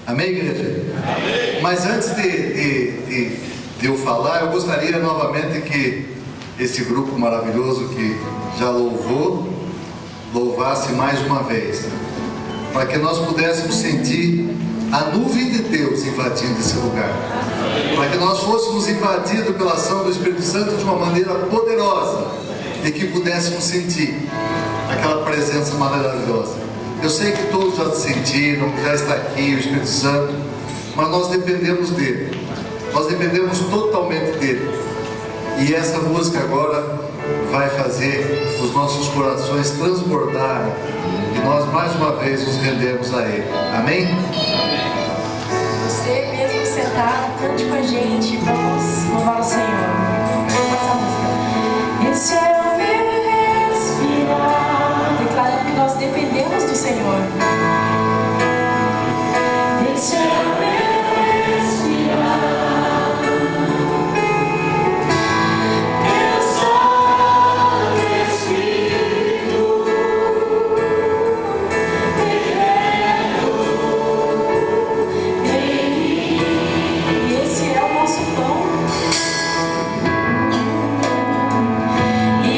Amém, igreja? Amém. Mas antes de eu falar, eu gostaria novamente que esse grupo maravilhoso que já louvasse mais uma vez, para que nós pudéssemos sentir a nuvem de Deus invadindo esse lugar, para que nós fôssemos invadidos pela ação do Espírito Santo de uma maneira poderosa e que pudéssemos sentir aquela presença maravilhosa. Eu sei que todos já sentiram, já está aqui o Espírito Santo, mas nós dependemos dele, nós dependemos totalmente dele. E essa música agora vai fazer os nossos corações transbordarem e nós mais uma vez nos rendemos a ele. Amém? Você mesmo sentado, cante com a gente, vamos louvar o Senhor. Essa música. Esse é o meu respirar, declarando que nós dependemos do Senhor. Esse é o meu respirar. E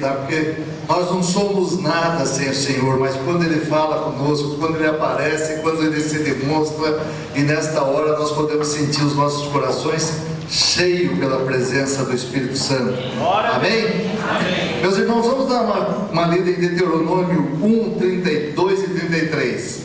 respeitar, porque nós não somos nada sem o Senhor, mas quando Ele fala conosco, quando Ele aparece, quando Ele se demonstra, e nesta hora nós podemos sentir os nossos corações cheios pela presença do Espírito Santo. Amém? Amém. Meus irmãos, vamos dar uma lida em Deuteronômio 1, 32 e 33.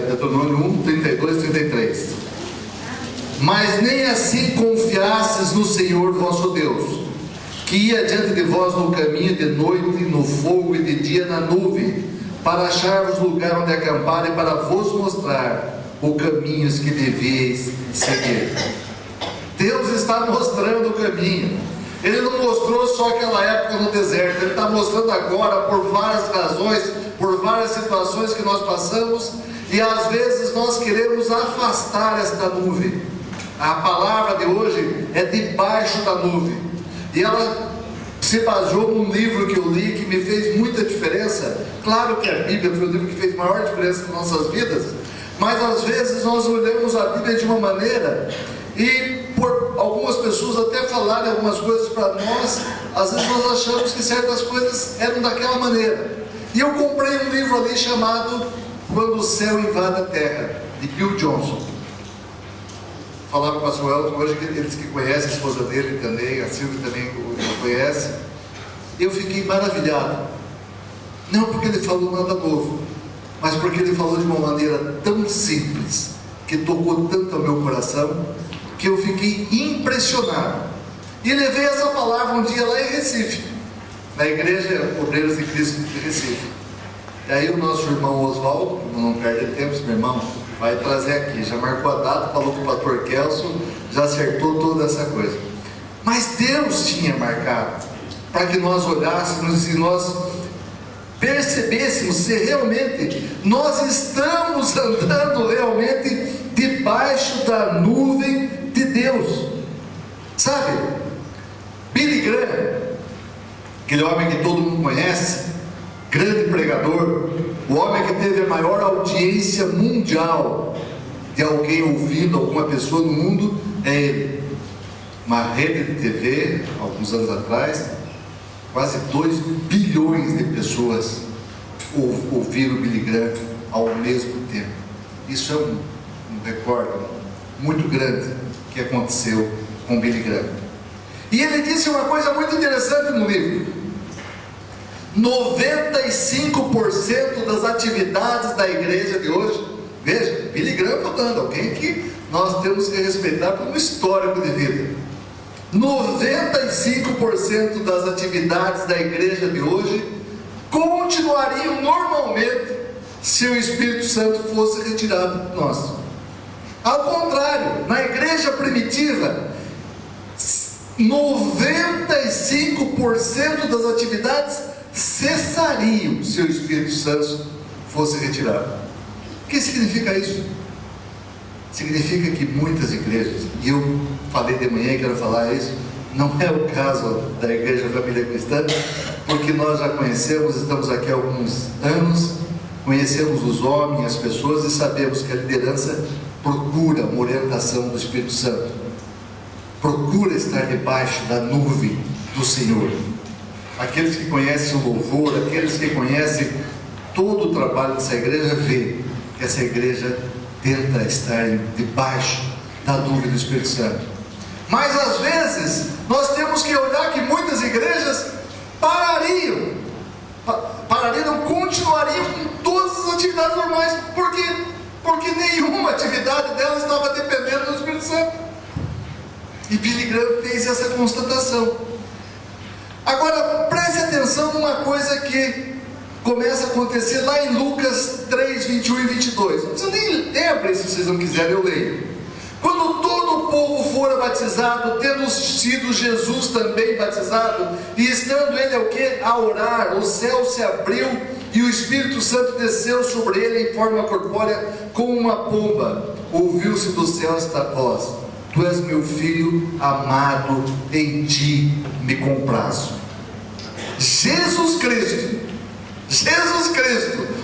Deuteronômio 1, 32 e 33. Mas nem assim confiastes no Senhor vosso Deus, que ia diante de vós no caminho de noite, no fogo, e de dia na nuvem, para achar-vos lugar onde acampar, e para vos mostrar os caminhos que devíeis seguir. Deus está mostrando o caminho. Ele não mostrou só aquela época no deserto, Ele está mostrando agora, por várias razões, por várias situações que nós passamos, e às vezes nós queremos afastar esta nuvem. A palavra de hoje é debaixo da nuvem, e ela se baseou num livro que eu li, que me fez muita diferença. Claro que a Bíblia foi o livro que fez maior diferença nas nossas vidas, mas às vezes nós olhamos a Bíblia de uma maneira, e por algumas pessoas até falarem algumas coisas para nós, às vezes nós achamos que certas coisas eram daquela maneira. E eu comprei um livro ali chamado Quando o Céu Invade a Terra, de Bill Johnson. Falava com o pastor Elton hoje, que eles que conhecem a esposa dele também, a Silvia também o conhece. Eu fiquei maravilhado. Não porque ele falou nada novo, mas porque ele falou de uma maneira tão simples, que tocou tanto ao meu coração, que eu fiquei impressionado. E levei essa palavra um dia lá em Recife, na Igreja Obreiros de Cristo de Recife. E aí o nosso irmão Oswaldo, não perde tempo, meu irmão, vai trazer aqui. Já marcou a data, falou com o pastor Kelson, já acertou toda essa coisa. Mas Deus tinha marcado para que nós olhássemos e nós percebêssemos se realmente nós estamos andando realmente debaixo da nuvem de Deus. Sabe, Billy Graham, aquele homem que todo mundo conhece, grande pregador, o homem que teve a maior audiência mundial de alguém ouvindo alguma pessoa no mundo, é ele. Uma rede de TV, alguns anos atrás, quase 2 bilhões de pessoas ouviram Billy Graham ao mesmo tempo. Isso é um recorde muito grande que aconteceu com Billy Graham. E ele disse uma coisa muito interessante no livro: 95% das atividades da igreja de hoje, veja, Billy Graham falando, alguém que nós temos que respeitar como histórico de vida. 95% das atividades da igreja de hoje continuariam normalmente se o Espírito Santo fosse retirado de nós. Ao contrário, na igreja primitiva, 95% das atividades cessariam se o Espírito Santo fosse retirado. O que significa isso? Significa que muitas igrejas, e eu falei de manhã e quero falar isso, não é o caso da Igreja Família Cristã, porque nós já conhecemos, estamos aqui há alguns anos, conhecemos os homens, as pessoas, e sabemos que a liderança procura uma orientação do Espírito Santo, procura estar debaixo da nuvem do Senhor. Aqueles que conhecem o louvor, aqueles que conhecem todo o trabalho dessa igreja, vê que essa igreja tenta estar debaixo da nuvem do Espírito Santo. Mas às vezes nós temos que olhar que muitas igrejas parariam, não continuariam com todas as atividades normais. Por quê? Porque nenhuma atividade delas estava dependendo do Espírito Santo. E Billy Graham fez essa constatação. Agora preste atenção numa coisa que começa a acontecer lá em Lucas 3, 21 e 22. Não precisa nem ler, se vocês não quiserem, eu leio. Quando todo o povo fora batizado, tendo sido Jesus também batizado, e estando ele o quê? A orar, o céu se abriu e o Espírito Santo desceu sobre ele em forma corpórea como uma pomba. ouviu-se do céu esta voz: Tu és meu filho amado, em ti me comprazo. Jesus Cristo,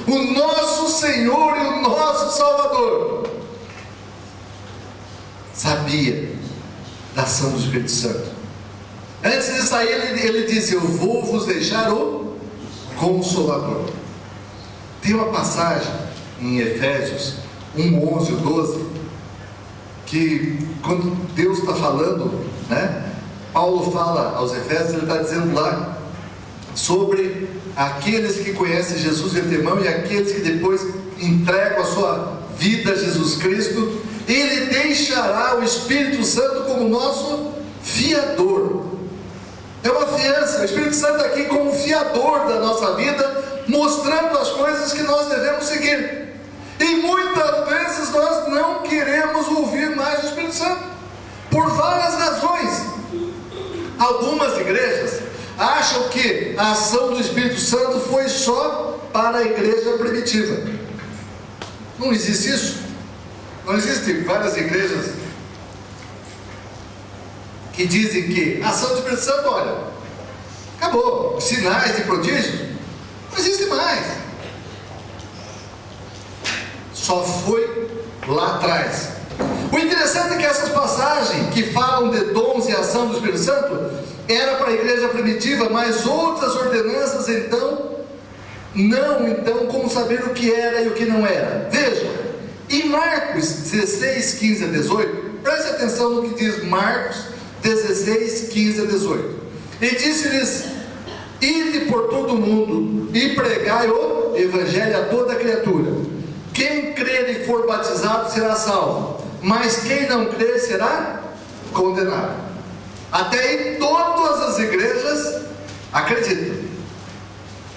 o nosso Senhor e o nosso Salvador, sabia da ação do Espírito Santo. Antes de sair, ele disse: Eu vou vos deixar o Consolador. Tem uma passagem em Efésios 1, 11 ou 12, que quando Deus está falando, Paulo fala aos Efésios, ele está dizendo lá sobre aqueles que conhecem Jesus de antemão e aqueles que depois entregam a sua vida a Jesus Cristo. Ele deixará o Espírito Santo como nosso fiador. É uma fiança. O Espírito Santo está aqui como fiador da nossa vida, mostrando as coisas que nós devemos seguir. E muitas vezes nós não queremos ouvir mais o Espírito Santo, por várias razões. Algumas igrejas acham que a ação do Espírito Santo foi só para a igreja primitiva. Não existe isso. Não existem várias igrejas que dizem que a ação do Espírito Santo, olha, acabou, sinais de prodígios não existe mais. Só foi lá atrás. O interessante é que essas passagens que falam de dons e ação do Espírito Santo era para a igreja primitiva, mas outras ordenanças então como saber o que era e o que não era. Veja, em Marcos 16, 15 a 18, preste atenção no que diz Marcos 16, 15 a 18. E disse-lhes: Ide por todo o mundo e pregai o Evangelho a toda criatura. Quem crer e for batizado será salvo, mas quem não crer será condenado. Até aí todas as igrejas acreditam.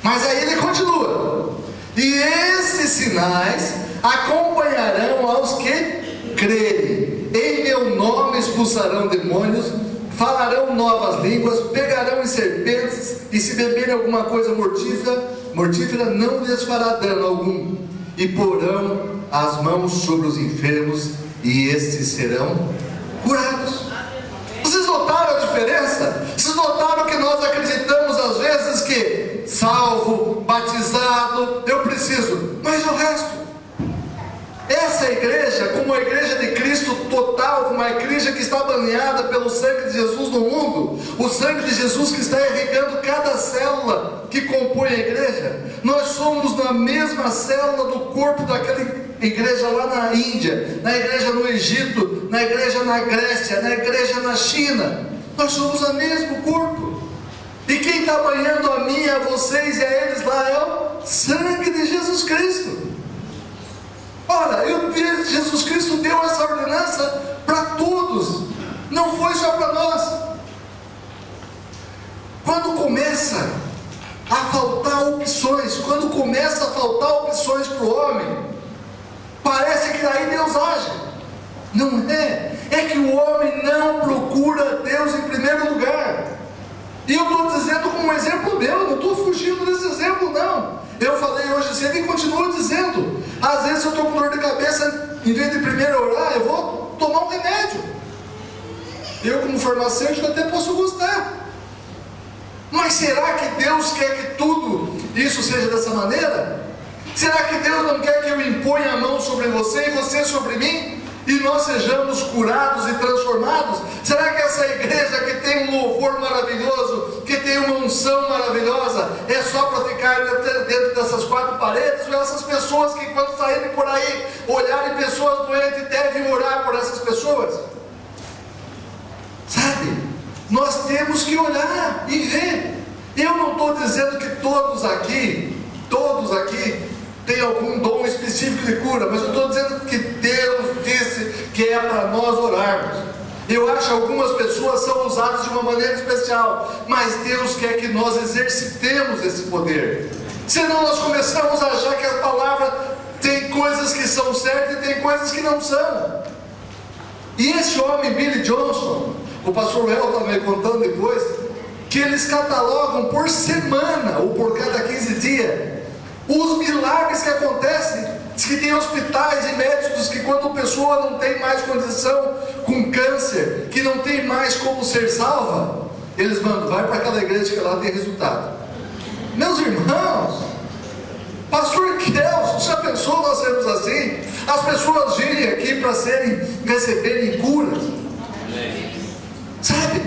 Mas aí ele continua: E esses sinais acompanharão aos que crerem. Em meu nome expulsarão demônios, falarão novas línguas, pegarão em serpentes, e se beberem alguma coisa mortífera não lhes fará dano algum, e porão as mãos sobre os enfermos, e estes serão curados. Vocês notaram a diferença? Vocês notaram que nós acreditamos às vezes que salvo, batizado, eu preciso, mas o resto? Essa igreja, como a igreja de Cristo total, como a igreja que está banhada pelo sangue de Jesus no mundo, o sangue de Jesus que está irrigando cada célula que compõe a igreja, nós somos na mesma célula do corpo daquela igreja lá na Índia, na igreja no Egito, na igreja na Grécia, na igreja na China. Nós somos o mesmo corpo. E quem está banhando a mim, a vocês e a eles lá é o sangue de Jesus Cristo. Ora, Jesus Cristo deu essa ordenança para todos, não foi só para nós. Quando começa a faltar opções, para o homem, parece que aí Deus age. Não é, é que o homem não procura Deus em primeiro lugar. E eu estou dizendo como um exemplo meu, não estou fugindo desse exemplo não. Eu falei hoje cedo e continuo dizendo. Às vezes eu estou com dor de cabeça, em vez de primeiro orar, eu vou tomar um remédio. Eu como farmacêutico até posso gostar. Mas será que Deus quer que tudo isso seja dessa maneira? Será que Deus não quer que eu imponha a mão sobre você e você sobre mim? E nós sejamos curados e transformados? Será que essa igreja que tem um louvor maravilhoso, que tem uma unção maravilhosa, é só para ficar dentro dessas quatro paredes? Ou essas pessoas que quando saírem por aí, olharem pessoas doentes, devem orar por essas pessoas? Sabe? Nós temos que olhar e ver. Eu não estou dizendo que todos aqui tem algum dom específico de cura, mas eu estou dizendo que Deus disse que é para nós orarmos. Eu acho que algumas pessoas são usadas de uma maneira especial, mas Deus quer que nós exercitemos esse poder. Senão nós começamos a achar que a palavra tem coisas que são certas e tem coisas que não são. E esse homem, Billy Johnson, o pastor El estava me contando depois, que eles catalogam por semana ou por cada 15 dias os milagres que acontecem Diz que tem hospitais e médicos que quando a pessoa não tem mais condição com câncer, que não tem mais como ser salva, eles mandam, vai para aquela igreja que lá tem resultado. Meus irmãos, pastor Kelson, já pensou nós sermos assim? As pessoas virem aqui para receberem curas. Sabe?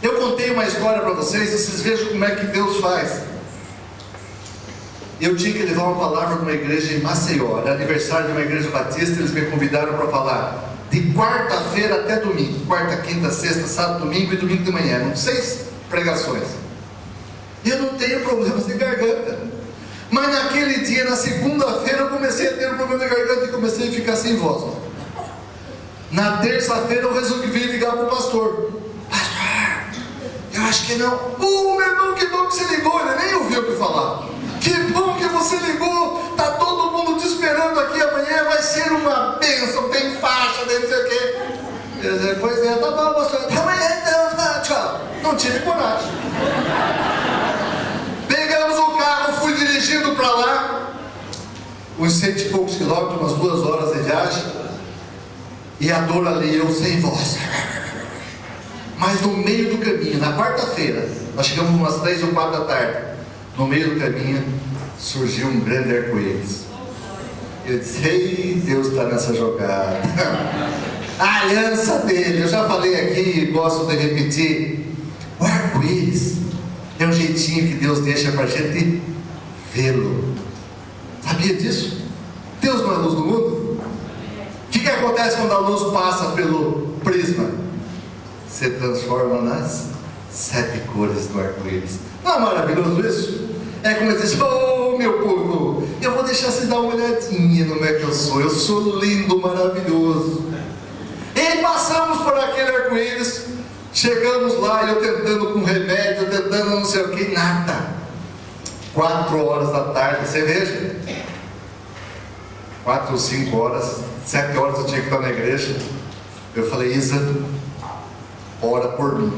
Eu contei uma história para vocês vejam como é que Deus faz. Eu tinha que levar uma palavra para uma igreja em Maceió, era aniversário de uma igreja batista, eles me convidaram para falar de quarta-feira até domingo, quarta, quinta, sexta, sábado, domingo e domingo de manhã, 6 pregações. Eu não tenho problemas de garganta, mas naquele dia, na segunda-feira, eu comecei a ter um problema de garganta e comecei a ficar sem voz. Na terça-feira eu resolvi ligar para o pastor. Pastor, eu acho que não. Meu irmão, que bom que você ligou, ele nem ouviu o que falar. Que bom que você ligou, está todo mundo te esperando aqui, amanhã vai ser uma bênção, tem faixa, não sei o quê. Eu disse, pois é, tá bom, pastor, amanhã então, tchau. Não tive coragem. Pegamos o carro, fui dirigindo para lá, uns 100 e poucos quilômetros, umas 2 horas de viagem, e a dor ali, eu sem voz. Mas no meio do caminho, na quarta-feira, nós chegamos umas 3 ou 4 da tarde, no meio do caminho, surgiu um grande arco-íris. Eu disse, ei, Deus está nessa jogada. A aliança dele, eu já falei aqui e gosto de repetir, o arco-íris é um jeitinho que Deus deixa para a gente vê-lo. Sabia disso? Deus não é luz do mundo? O que acontece quando a luz passa pelo prisma? Se transforma nas 7 cores do arco-íris. Não é maravilhoso isso? É como ele diz, meu povo, eu vou deixar vocês dar uma olhadinha no que eu sou lindo, maravilhoso. E passamos por aquele arco-íris, chegamos lá, eu tentando com remédio, tentando não sei o que, nada. 4 horas da tarde, você veja, 4 ou 5 horas, 7 horas eu tinha que estar na igreja. Eu falei, Isa, ora por mim.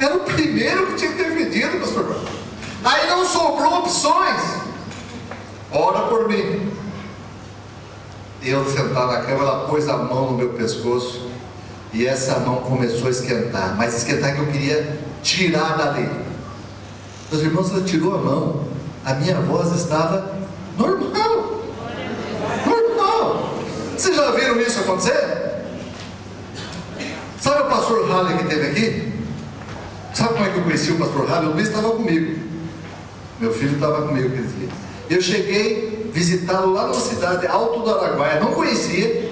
Era o primeiro que tinha que ter pedido, pastor. Aí não sobrou opções. Ora por mim. Eu sentado na cama, ela pôs a mão no meu pescoço e essa mão começou a esquentar, mas esquentar que eu queria tirar dali. Meus irmãos, ela tirou a mão, a minha voz estava normal. Normal. Vocês já viram isso acontecer? Sabe o pastor Halley que esteve aqui? Sabe como é que eu conheci o pastor Halley? O Luiz estava comigo. Meu filho estava comigo aquele dia. Eu cheguei visitá-lo lá na cidade Alto do Araguaia, não conhecia.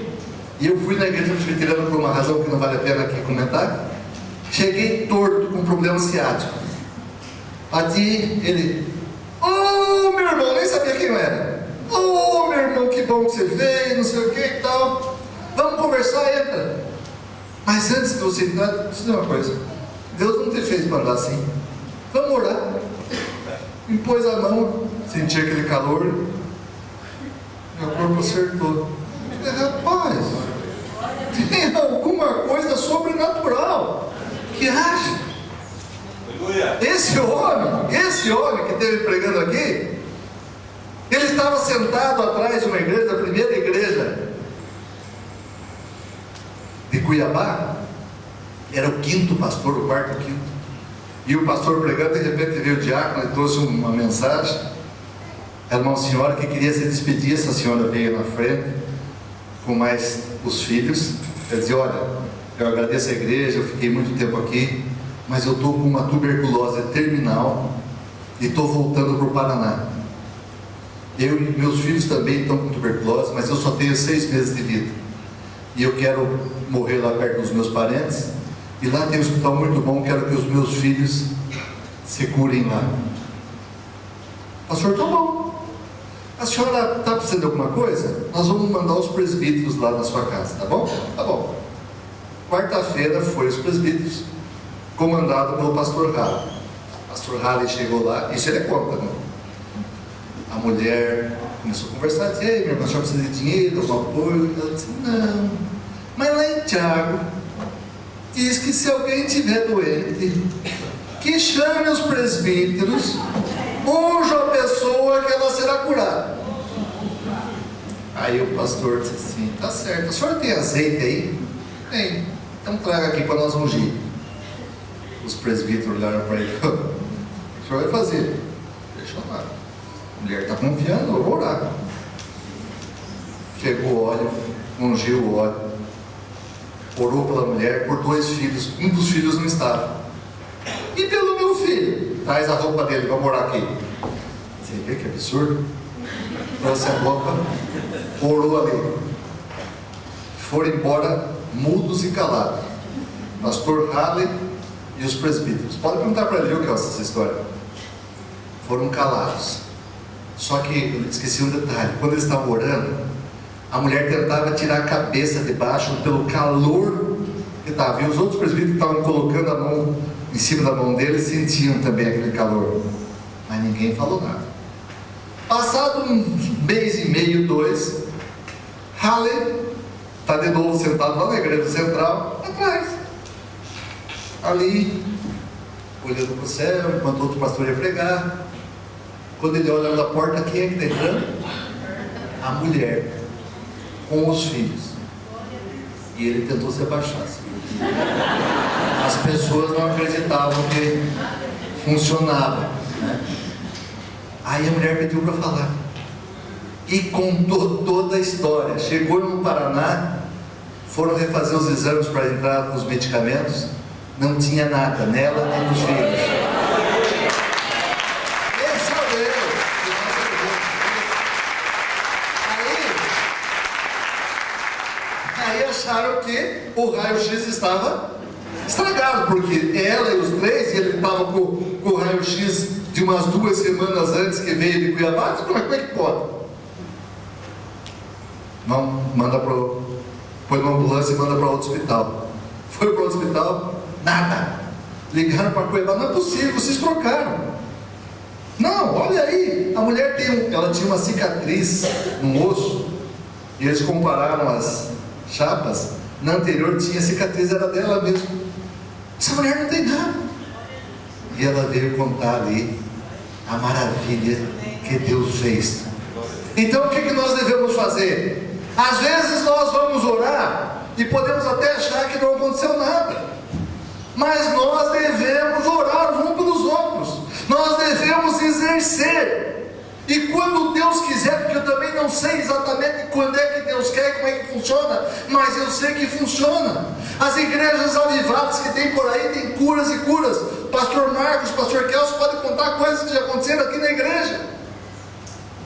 E eu fui na igreja presbiteriana por uma razão que não vale a pena aqui comentar. Cheguei torto, com problema ciático. Bati, ele, meu irmão, nem sabia quem eu era. Meu irmão, que bom que você veio, não sei o que e tal. Vamos conversar, entra. Mas antes de você entrar, deixa eu dizer uma coisa. Deus não te fez para andar assim. Vamos orar. Me pôs a mão, senti aquele calor, meu corpo acertou. Eu falei, rapaz, tem alguma coisa sobrenatural que age. Esse homem que esteve pregando aqui, ele estava sentado atrás de uma igreja, da primeira igreja de Cuiabá, era o 5º pastor, o 4º ou 5º. E o pastor pregando, de repente veio o diácono e trouxe uma mensagem. Era uma senhora que queria se despedir. Essa senhora veio na frente com mais os filhos. Ela dizia, olha, eu agradeço a igreja, eu fiquei muito tempo aqui, mas eu estou com uma tuberculose terminal e estou voltando para o Paraná. Eu e meus filhos também estão com tuberculose, mas eu só tenho 6 meses de vida. E eu quero morrer lá perto dos meus parentes. E lá tem um hospital muito bom, quero que os meus filhos se curem lá. Pastor, tá bom. A senhora está precisando de alguma coisa? Nós vamos mandar os presbíteros lá na sua casa, tá bom? Tá bom. Quarta-feira foi os presbíteros, comandado pelo pastor Halley. O pastor Halley chegou lá, isso ele conta, né? A mulher começou a conversar, disse, ei, minha irmã, a senhora precisa de dinheiro, algum apoio? Ela disse, não. Mas lá em Tiago, diz que se alguém estiver doente, que chame os presbíteros, unja a pessoa que ela será curada. Aí o pastor disse assim: tá certo, a senhora tem azeite aí? Tem, então traga aqui para nós ungir. Os presbíteros olharam para ele: o senhor vai fazer? Deixa lá, a mulher está confiando, eu vou orar. Chegou o óleo, ungiu o óleo, orou pela mulher por 2 filhos, um dos filhos não estava. E pelo meu filho? Traz a roupa dele, vamos morar aqui. Você vê que absurdo? Trouxe a roupa, orou ali. Foram embora mudos e calados. Pastor Halley e os presbíteros. Pode perguntar para ele o que é essa história. Foram calados. Só que eu esqueci um detalhe: quando eles estavam orando, a mulher tentava tirar a cabeça de baixo pelo calor que estava. E os outros presbíteros estavam colocando a mão em cima da mão dele, sentiam também aquele calor. Mas ninguém falou nada. Passado um mês e meio, 2, Halley está de novo sentado lá na igreja central, atrás, ali, olhando para o céu, enquanto outro pastor ia pregar. Quando ele olha na porta, quem é que está entrando? A mulher, com os filhos. E ele tentou se abaixar. As pessoas não acreditavam que funcionava, né? Aí a mulher pediu para falar e contou toda a história. Chegou no Paraná, foram refazer os exames para entrar com os medicamentos, não tinha nada nela nem nos filhos. Esse é o Deus. Aí acharam que o raio-x estava estragado, porque ela e os 3, ele estava com o raio-x de umas 2 semanas antes que veio de Cuiabá. Como é que pode? Não, manda para, põe uma ambulância e manda para outro hospital. Foi para o hospital, nada. Ligaram para Cuiabá: não é possível, vocês trocaram. Não, olha aí, a mulher ela tinha uma cicatriz no osso, e eles compararam as chapas. Na anterior tinha cicatriz, era dela mesmo. Essa mulher não tem nada. E ela veio contar ali a maravilha que Deus fez. Então o que nós devemos fazer? Às vezes nós vamos orar e podemos até achar que não aconteceu nada, mas nós devemos orar uns pelos outros, nós devemos exercer. E quando Deus quiser, porque eu também não sei exatamente quando é que Deus quer, como é que funciona, mas eu sei que funciona. As igrejas avivadas que tem por aí, tem curas e curas. Pastor Marcos, Pastor Kelso podem contar coisas que já aconteceram aqui na igreja.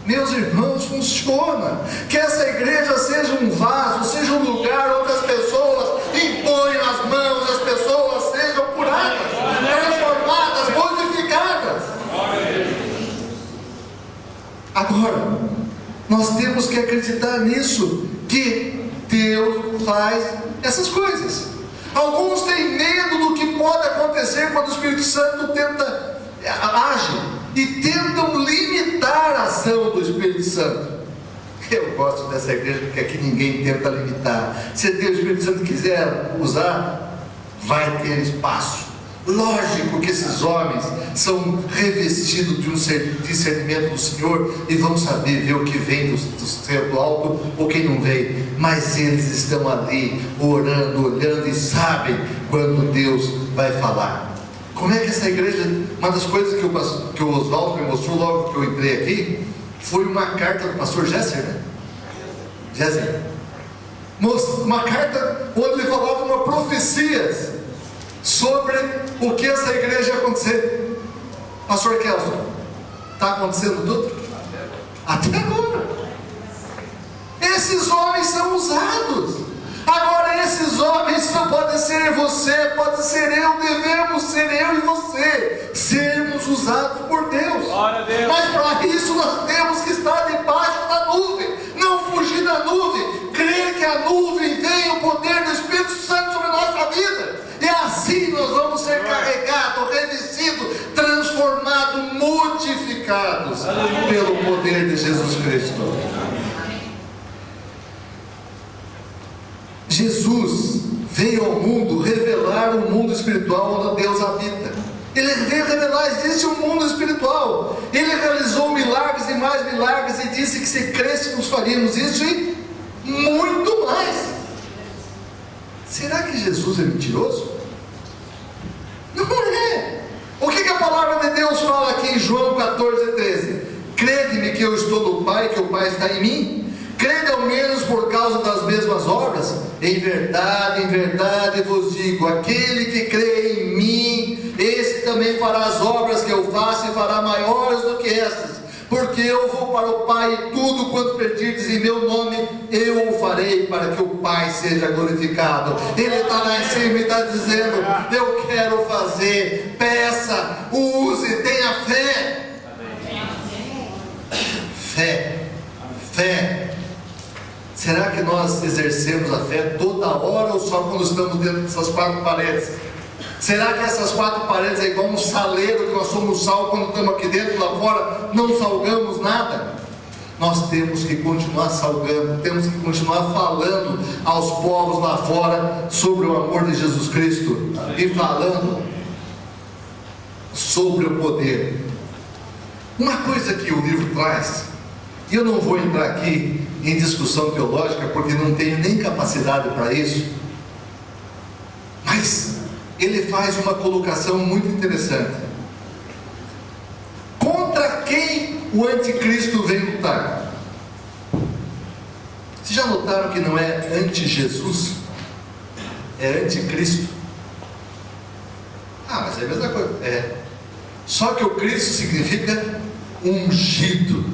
Meus irmãos, funciona. Que essa igreja seja um vaso, seja um lugar onde as pessoas impõem as mãos, as pessoas sejam curadas, transformadas, modificadas. Agora, nós temos que acreditar nisso, que Deus faz essas coisas. Alguns têm medo do que pode acontecer quando o Espírito Santo age e tentam limitar a ação do Espírito Santo. Eu gosto dessa igreja porque aqui ninguém tenta limitar. Se Deus, o Espírito Santo quiser usar, vai ter espaço. Lógico que esses homens são revestidos de um discernimento do Senhor e vão saber ver o que vem do céu do alto ou quem não vem, mas eles estão ali orando, olhando e sabem quando Deus vai falar. Como é que essa igreja, uma das coisas que o Oswaldo me mostrou logo que eu entrei aqui, foi uma carta do pastor Jesser, né? Jesser, uma carta onde ele falava uma profecias sobre o que essa igreja ia acontecer. Pastor Kelson, está acontecendo tudo? Até agora. Esses homens são usados. Agora esses homens não podem ser você, pode ser eu, devemos ser eu e você, sermos usados por Deus. Mas para isso nós temos que estar debaixo da nuvem, não fugir da nuvem, crer que a nuvem vem o poder do Espírito Santo sobre a nossa vida, e assim nós vamos ser carregados, revestidos, transformados, modificados pelo poder de Jesus Cristo. Jesus veio ao mundo revelar o mundo espiritual onde Deus habita. Ele veio revelar, existe um mundo espiritual. Ele realizou milagres e mais milagres e disse que se crescêssemos faríamos isso e muito mais. Será que Jesus é mentiroso? Não é. O que a palavra de Deus fala aqui em João 14:13? Crede-me que eu estou no Pai, que o Pai está em mim. Crede ao menos por causa das mesmas obras. Em verdade vos digo, aquele que crê em mim, esse também fará as obras que eu faço e fará maiores do que essas, porque eu vou para o Pai, e tudo quanto pedirdes em meu nome, eu o farei, para que o Pai seja glorificado. Ele está lá em cima e está dizendo: eu quero fazer, peça, use, tenha fé. Fé. Será que nós exercemos a fé toda hora ou só quando estamos dentro dessas quatro paredes? Será que essas quatro paredes é igual um saleiro que nós somos sal quando estamos aqui dentro, lá fora não salgamos nada? Nós temos que continuar salgando, temos que continuar falando aos povos lá fora sobre o amor de Jesus Cristo e falando sobre o poder. Uma coisa que o livro traz, e eu não vou entrar aqui em discussão teológica porque não tenho nem capacidade para isso, mas ele faz uma colocação muito interessante. Contra quem o anticristo vem lutar? Vocês já notaram que não é anti-Jesus? É anticristo? Mas é a mesma coisa. Só que o Cristo significa ungido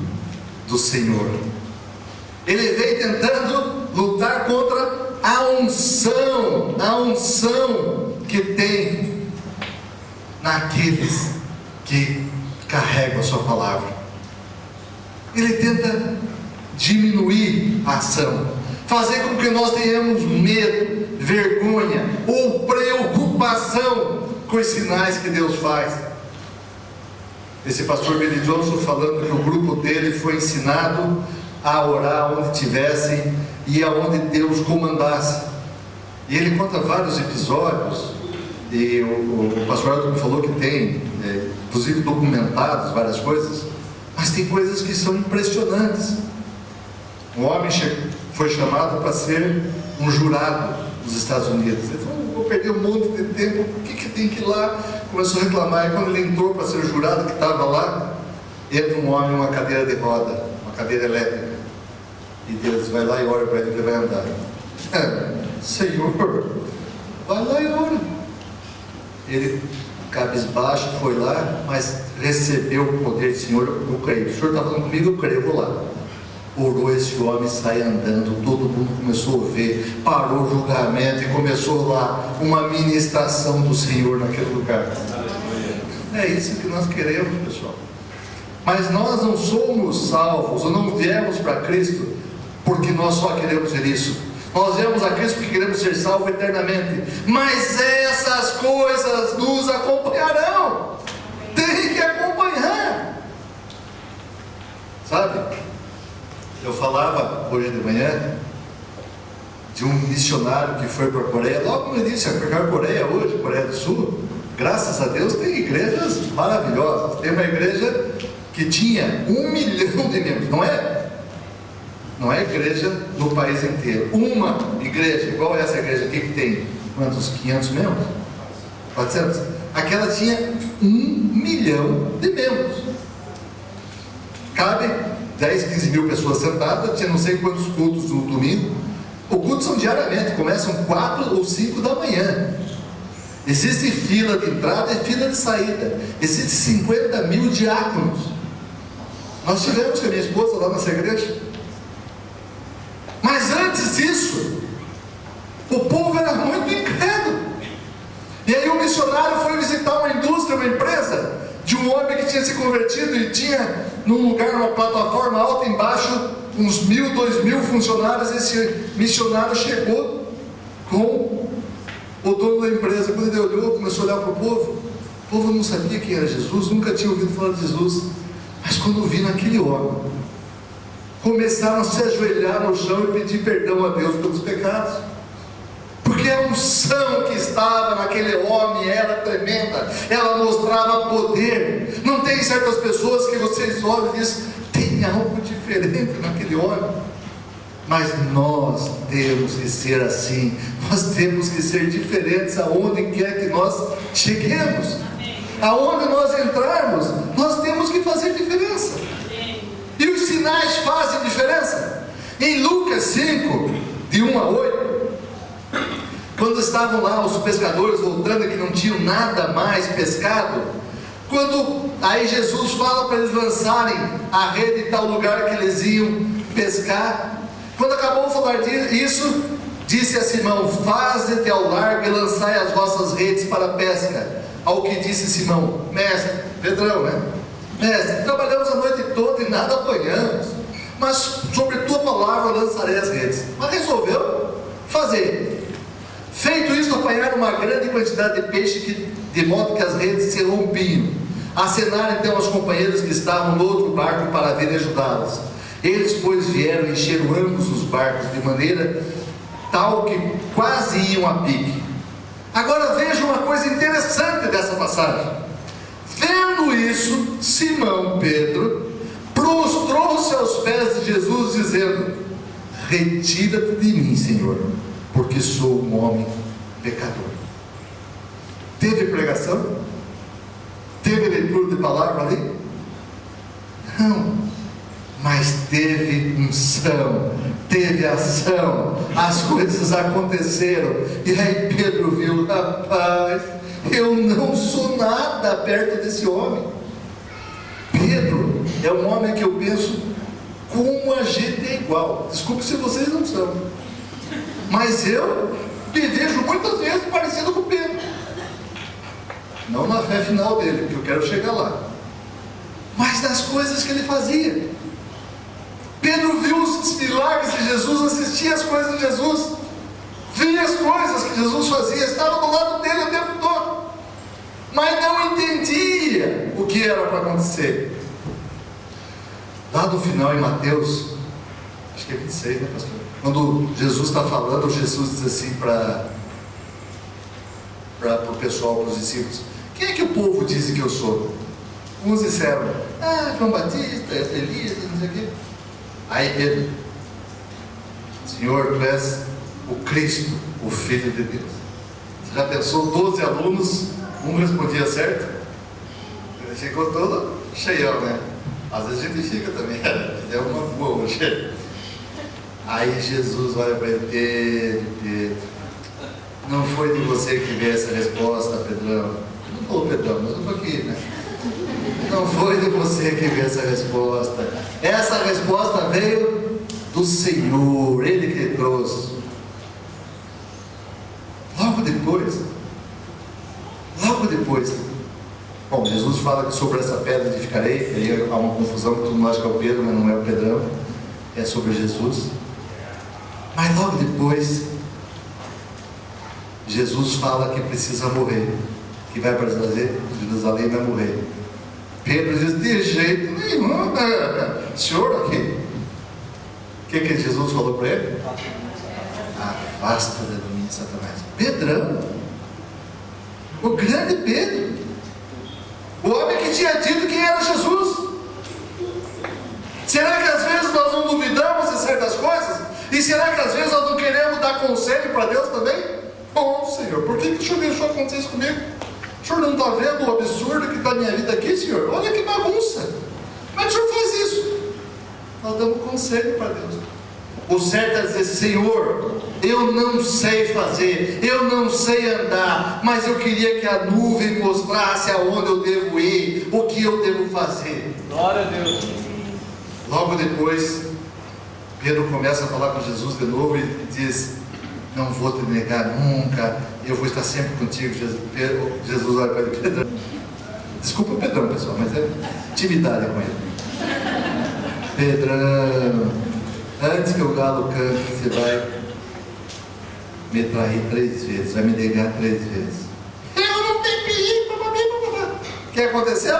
do Senhor. Ele vem tentando lutar contra a unção que tem naqueles que carregam a sua palavra. Ele tenta diminuir a ação, fazer com que nós tenhamos medo, vergonha ou preocupação com os sinais que Deus faz. Esse pastor Billy Johnson falando que o grupo dele foi ensinado a orar onde tivessem e aonde Deus comandasse. E ele conta vários episódios, e o pastor Elton me falou que tem, inclusive documentados várias coisas, mas tem coisas que são impressionantes. Um homem foi chamado para ser um jurado nos Estados Unidos. Ele falou: vou perder um monte de tempo, por que tem que ir lá? Começou a reclamar, e quando ele entrou para ser jurado, que estava lá, entra um homem em uma cadeira de roda, uma cadeira elétrica, e Deus vai lá e ora para ele que ele vai andar. Senhor, vai lá e ora. Ele, cabisbaixo, foi lá, mas recebeu o poder do Senhor. Eu creio, o Senhor está falando comigo, eu creio, eu vou lá. Orou, esse homem sai andando, todo mundo começou a ver, parou o julgamento e começou lá uma ministração do Senhor naquele lugar. É isso que nós queremos, pessoal. Mas nós não somos salvos, ou não viemos para Cristo porque nós só queremos ser isso. Nós viemos a Cristo porque queremos ser salvos eternamente. Mas essas coisas nos acompanharão. Tem que acompanhar. Sabe? Eu falava hoje de manhã de um missionário que foi para a Coreia, logo no início, porque a Coreia hoje, Coreia do Sul, graças a Deus, tem igrejas maravilhosas. Tem uma igreja que tinha 1 milhão de membros, não é igreja no país inteiro, uma igreja, igual essa igreja aqui que tem, quantos? 500 membros? 400? Aquela tinha 1 milhão de membros, cabe 10, 15 mil pessoas sentadas, tinha não sei quantos cultos no domingo. Os cultos são diariamente, começam 4 ou 5 da manhã. Existe fila de entrada e fila de saída. Existem 50 mil diáconos. Nós tivemos com a minha esposa lá nessa igreja. Mas antes disso, o povo era muito incrédulo. E aí o missionário foi visitar uma indústria, uma empresa, de um homem que tinha se convertido e tinha num lugar, uma plataforma alta embaixo, uns 1.000, 2.000 funcionários. Esse missionário chegou com o dono da empresa. Quando ele olhou, começou a olhar para o povo não sabia quem era Jesus, nunca tinha ouvido falar de Jesus, mas quando viram aquele homem, começaram a se ajoelhar no chão e pedir perdão a Deus pelos pecados, porque a unção que estava naquele homem era tremenda, ela mostrava poder. Não tem certas pessoas que vocês olham e dizem, tem algo diferente naquele homem. Mas nós temos que ser assim, nós temos que ser diferentes aonde quer que nós cheguemos. Aonde nós entrarmos, nós temos que fazer diferença. E os sinais fazem diferença. Em Lucas 5, de 1 a 8, quando estavam lá os pescadores voltando, que não tinham nada mais pescado, quando aí Jesus fala para eles lançarem a rede em tal lugar que eles iam pescar. Quando acabou de falar disso, disse a Simão, faze-te ao largo e lançai as vossas redes para a pesca. Ao que disse Simão, mestre, Pedrão, né? Mestre, trabalhamos a noite toda e nada apanhamos, mas sobre tua palavra lançarei as redes. Mas resolveu fazer. Feito isso, apanharam uma grande quantidade de peixe, de modo que as redes se rompiam. Acenaram então aos companheiros que estavam no outro barco para virem ajudá-los. Eles, pois, vieram e encheram ambos os barcos de maneira tal que quase iam a pique. Agora veja uma coisa interessante dessa passagem. Vendo isso, Simão Pedro prostrou-se aos pés de Jesus, dizendo, retira-te de mim, Senhor, porque sou um homem pecador. Teve pregação? Teve leitura de palavra ali? Não. Mas teve unção, teve ação, as coisas aconteceram. E aí Pedro viu, rapaz, eu não sou nada perto desse homem. Pedro é um homem que eu penso, como a gente é igual. Desculpe se vocês não são, mas eu me vejo muitas vezes parecido com Pedro. Não na fé final dele, porque eu quero chegar lá, mas nas coisas que ele fazia. Pedro viu os milagres de Jesus, assistia as coisas de Jesus, via as coisas que Jesus fazia, estava do lado dele o tempo todo, mas não entendia o que era para acontecer. Lá no final, em Mateus, acho que é 26, né, pastor? Quando Jesus está falando, Jesus diz assim para o pessoal, para os discípulos, quem é que o povo diz que eu sou? Uns disseram, João Batista, Elias, não sei o quê. Aí Pedro, Senhor, tu és o Cristo, o Filho de Deus. Você já pensou, 12 alunos, um respondia certo? Ele ficou todo cheião, né? Às vezes a gente fica também, é uma boa hoje. Aí Jesus olha para ele, Pedro, não foi de você que veio essa resposta, Pedrão. Não falou Pedrão, mas eu estou aqui, né? Não foi de você que veio essa resposta. Essa resposta veio do Senhor, Ele que trouxe. Logo depois, bom, Jesus fala que sobre essa pedra edificarei. Aí há uma confusão, que todo mundo acha que é o Pedro, mas não é o Pedrão, é sobre Jesus. Mas logo depois, Jesus fala que precisa morrer, que vai para Jerusalém e vai morrer. Pedro diz, de jeito nenhum, senhor aqui. O que Jesus falou para ele? Afasta de mim, Satanás. Pedrão, o grande Pedro, o homem que tinha dito quem era Jesus. Será que às vezes nós não duvidamos de certas coisas? E será que às vezes nós não queremos dar conselho para Deus também? Oh, Senhor, por que o Senhor deixou acontecer isso comigo? O Senhor não está vendo o absurdo que está a minha vida aqui, Senhor? Olha que bagunça. Como é que o Senhor faz isso? Nós damos conselho para Deus. O certo é dizer, Senhor, eu não sei fazer, eu não sei andar, mas eu queria que a nuvem mostrasse aonde eu devo ir, o que eu devo fazer. Glória a Deus. Logo depois, Pedro começa a falar com Jesus de novo e diz, não vou te negar nunca, eu vou estar sempre contigo. Jesus olha para ele, Pedrão. Desculpa Pedrão, pessoal, mas é intimidade com ele. Pedrão, antes que o galo cante, você vai me trair 3 vezes, vai me negar 3 vezes. Eu não tenho perigo, o que aconteceu?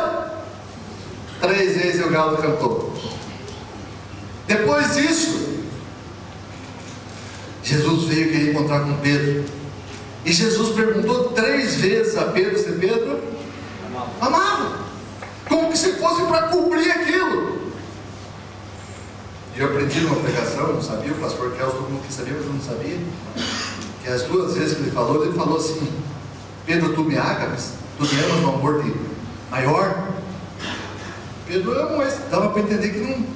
3 vezes o galo cantou. Depois disso, Jesus veio querer encontrar com Pedro. E Jesus perguntou 3 vezes a Pedro se Pedro amava, como que se fosse para cobrir aquilo. E eu aprendi numa pregação, não sabia, o pastor Kelso, todo mundo que sabia, mas eu não sabia, que as 2 vezes que ele falou assim: Pedro, tu me amas? Tu me amas no amor maior? Pedro ama, mas dava para entender que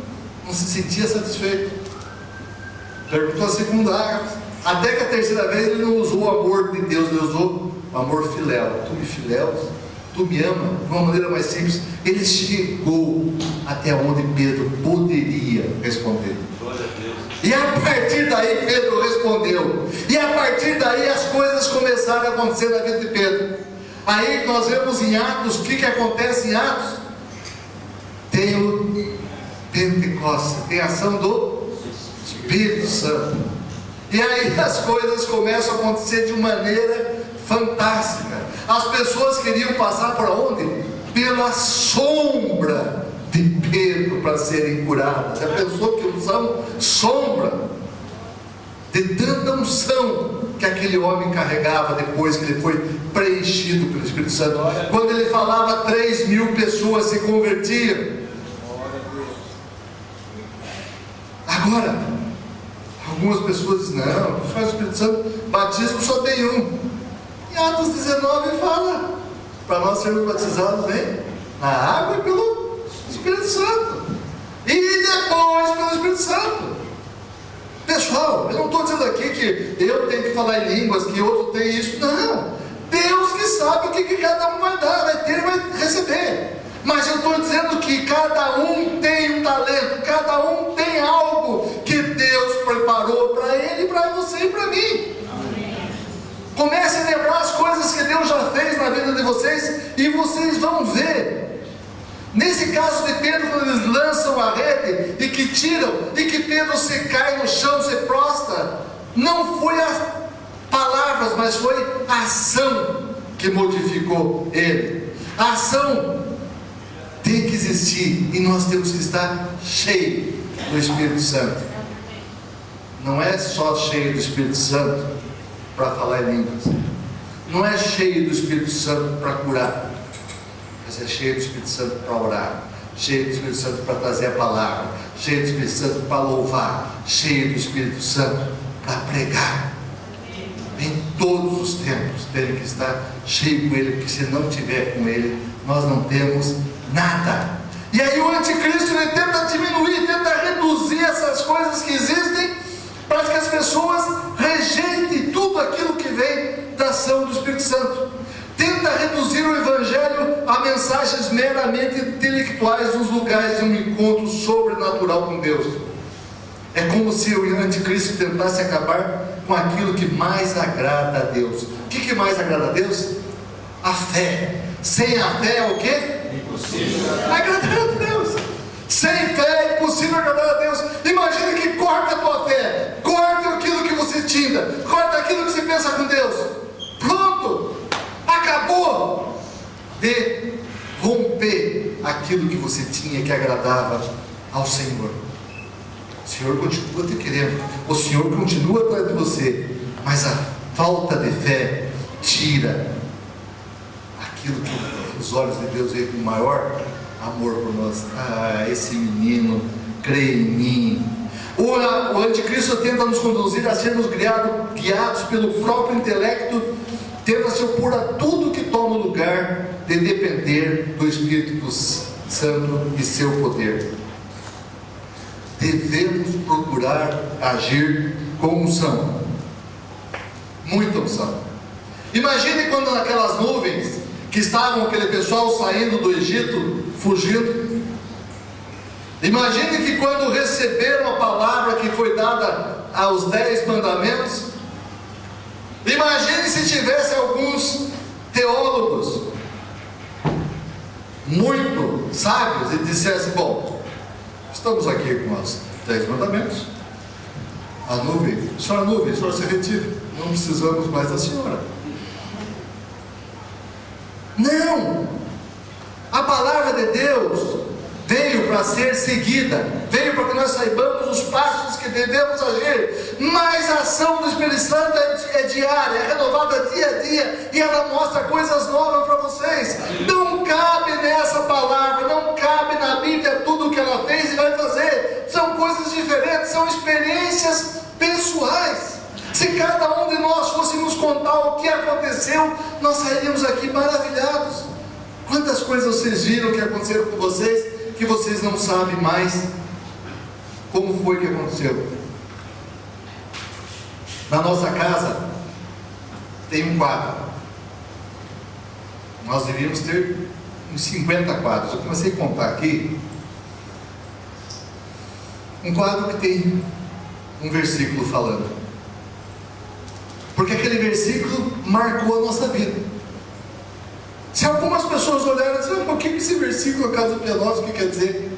não se sentia satisfeito. Perguntou a segunda, até que a 3ª vez ele não usou o amor de Deus, ele usou o amor filéu. Tu me filéus? Tu me ama? De uma maneira mais simples. Ele chegou até onde Pedro poderia responder. E a partir daí Pedro respondeu. E a partir daí as coisas começaram a acontecer na vida de Pedro. Aí nós vemos em Atos, o que acontece em Atos? Tem o Pentecostes, tem a ação do Espírito Santo. E aí as coisas começam a acontecer de maneira fantástica. As pessoas queriam passar por onde? Pela sombra de Pedro para serem curadas. Já pensou que unção? Sombra. De tanta unção que aquele homem carregava depois que ele foi preenchido pelo Espírito Santo. Quando ele falava, 3.000 pessoas se convertiam. Agora, algumas pessoas dizem: não, faz o Espírito Santo, batismo só tem um. Em Atos 19 fala para nós sermos batizados na água e pelo Espírito Santo, e depois pelo Espírito Santo. Pessoal, eu não estou dizendo aqui que eu tenho que falar em línguas, que outro tem isso. Não, Deus que sabe o que cada um vai dar, vai ter, vai receber. Mas eu estou dizendo que cada um tem um talento, cada um tem algo que Deus preparou para ele, para você e para mim. Comece a lembrar as coisas que Deus já fez na vida de vocês, e vocês vão ver. Nesse caso de Pedro, quando eles lançam a rede e que tiram, e que Pedro se cai no chão, se prostra, não foi as palavras, mas foi a ação que modificou ele. A ação tem que existir, e nós temos que estar cheios do Espírito Santo. Não é só cheio do Espírito Santo para falar em línguas, não é cheio do Espírito Santo para curar, mas é cheio do Espírito Santo para orar, cheio do Espírito Santo para trazer a palavra, cheio do Espírito Santo para louvar, cheio do Espírito Santo para pregar. Em todos os tempos tem que estar cheio com Ele, porque se não tiver com Ele, nós não temos nada. E aí o anticristo, ele tenta diminuir, tenta reduzir essas coisas que existem, para que as pessoas rejeitem tudo aquilo que vem da ação do Espírito Santo. Tenta reduzir o Evangelho a mensagens meramente intelectuais nos lugares de um encontro sobrenatural com Deus. É como se o anticristo tentasse acabar com aquilo que mais agrada a Deus. O que mais agrada a Deus? A fé. Sem a fé é o quê? Impossível agradar a Deus. Sem fé é impossível agradar a Deus. Imagine que corta a tua fé, corta aquilo que você tinha, corta aquilo que você pensa com Deus. Pronto, acabou de romper aquilo que você tinha que agradava ao Senhor. O Senhor continua te querendo, o Senhor continua atrás de você, mas a falta de fé tira aquilo que os olhos de Deus veem com maior amor por nós. Esse menino crê em mim. O anticristo tenta nos conduzir a sermos guiados pelo próprio intelecto, tenta se opor a tudo que toma o lugar de depender do Espírito Santo e seu poder. Devemos procurar agir com unção, muita unção. Imagine quando naquelas nuvens que estavam aquele pessoal saindo do Egito, fugindo. Imagine que quando receberam a palavra que foi dada aos 10 mandamentos, imagine se tivesse alguns teólogos muito sábios e dissessem: bom, estamos aqui com os 10 mandamentos, a nuvem, a senhora se retira, não precisamos mais da senhora. Não! A palavra de Deus veio para ser seguida, veio veio para que nós saibamos os passos que devemos agir, mas a ação do Espírito Santo é diária, é renovada dia a dia, e ela mostra coisas novas para vocês. Não cabe nessa palavra, não cabe na Bíblia tudo o que ela fez e vai fazer. São coisas diferentes, são experiências pessoais. Se cada um de nós fosse nos contar o que aconteceu, nós sairíamos aqui maravilhados. Quantas coisas vocês viram que aconteceram com vocês, que vocês não sabem mais como foi que aconteceu? Na nossa casa tem um quadro. Nós devíamos ter uns 50 quadros. Eu comecei a contar aqui. Um quadro que tem um versículo falando, porque aquele versículo marcou a nossa vida. Se algumas pessoas olharem e disserem, o que esse versículo, no caso do Pianoso, o que quer dizer?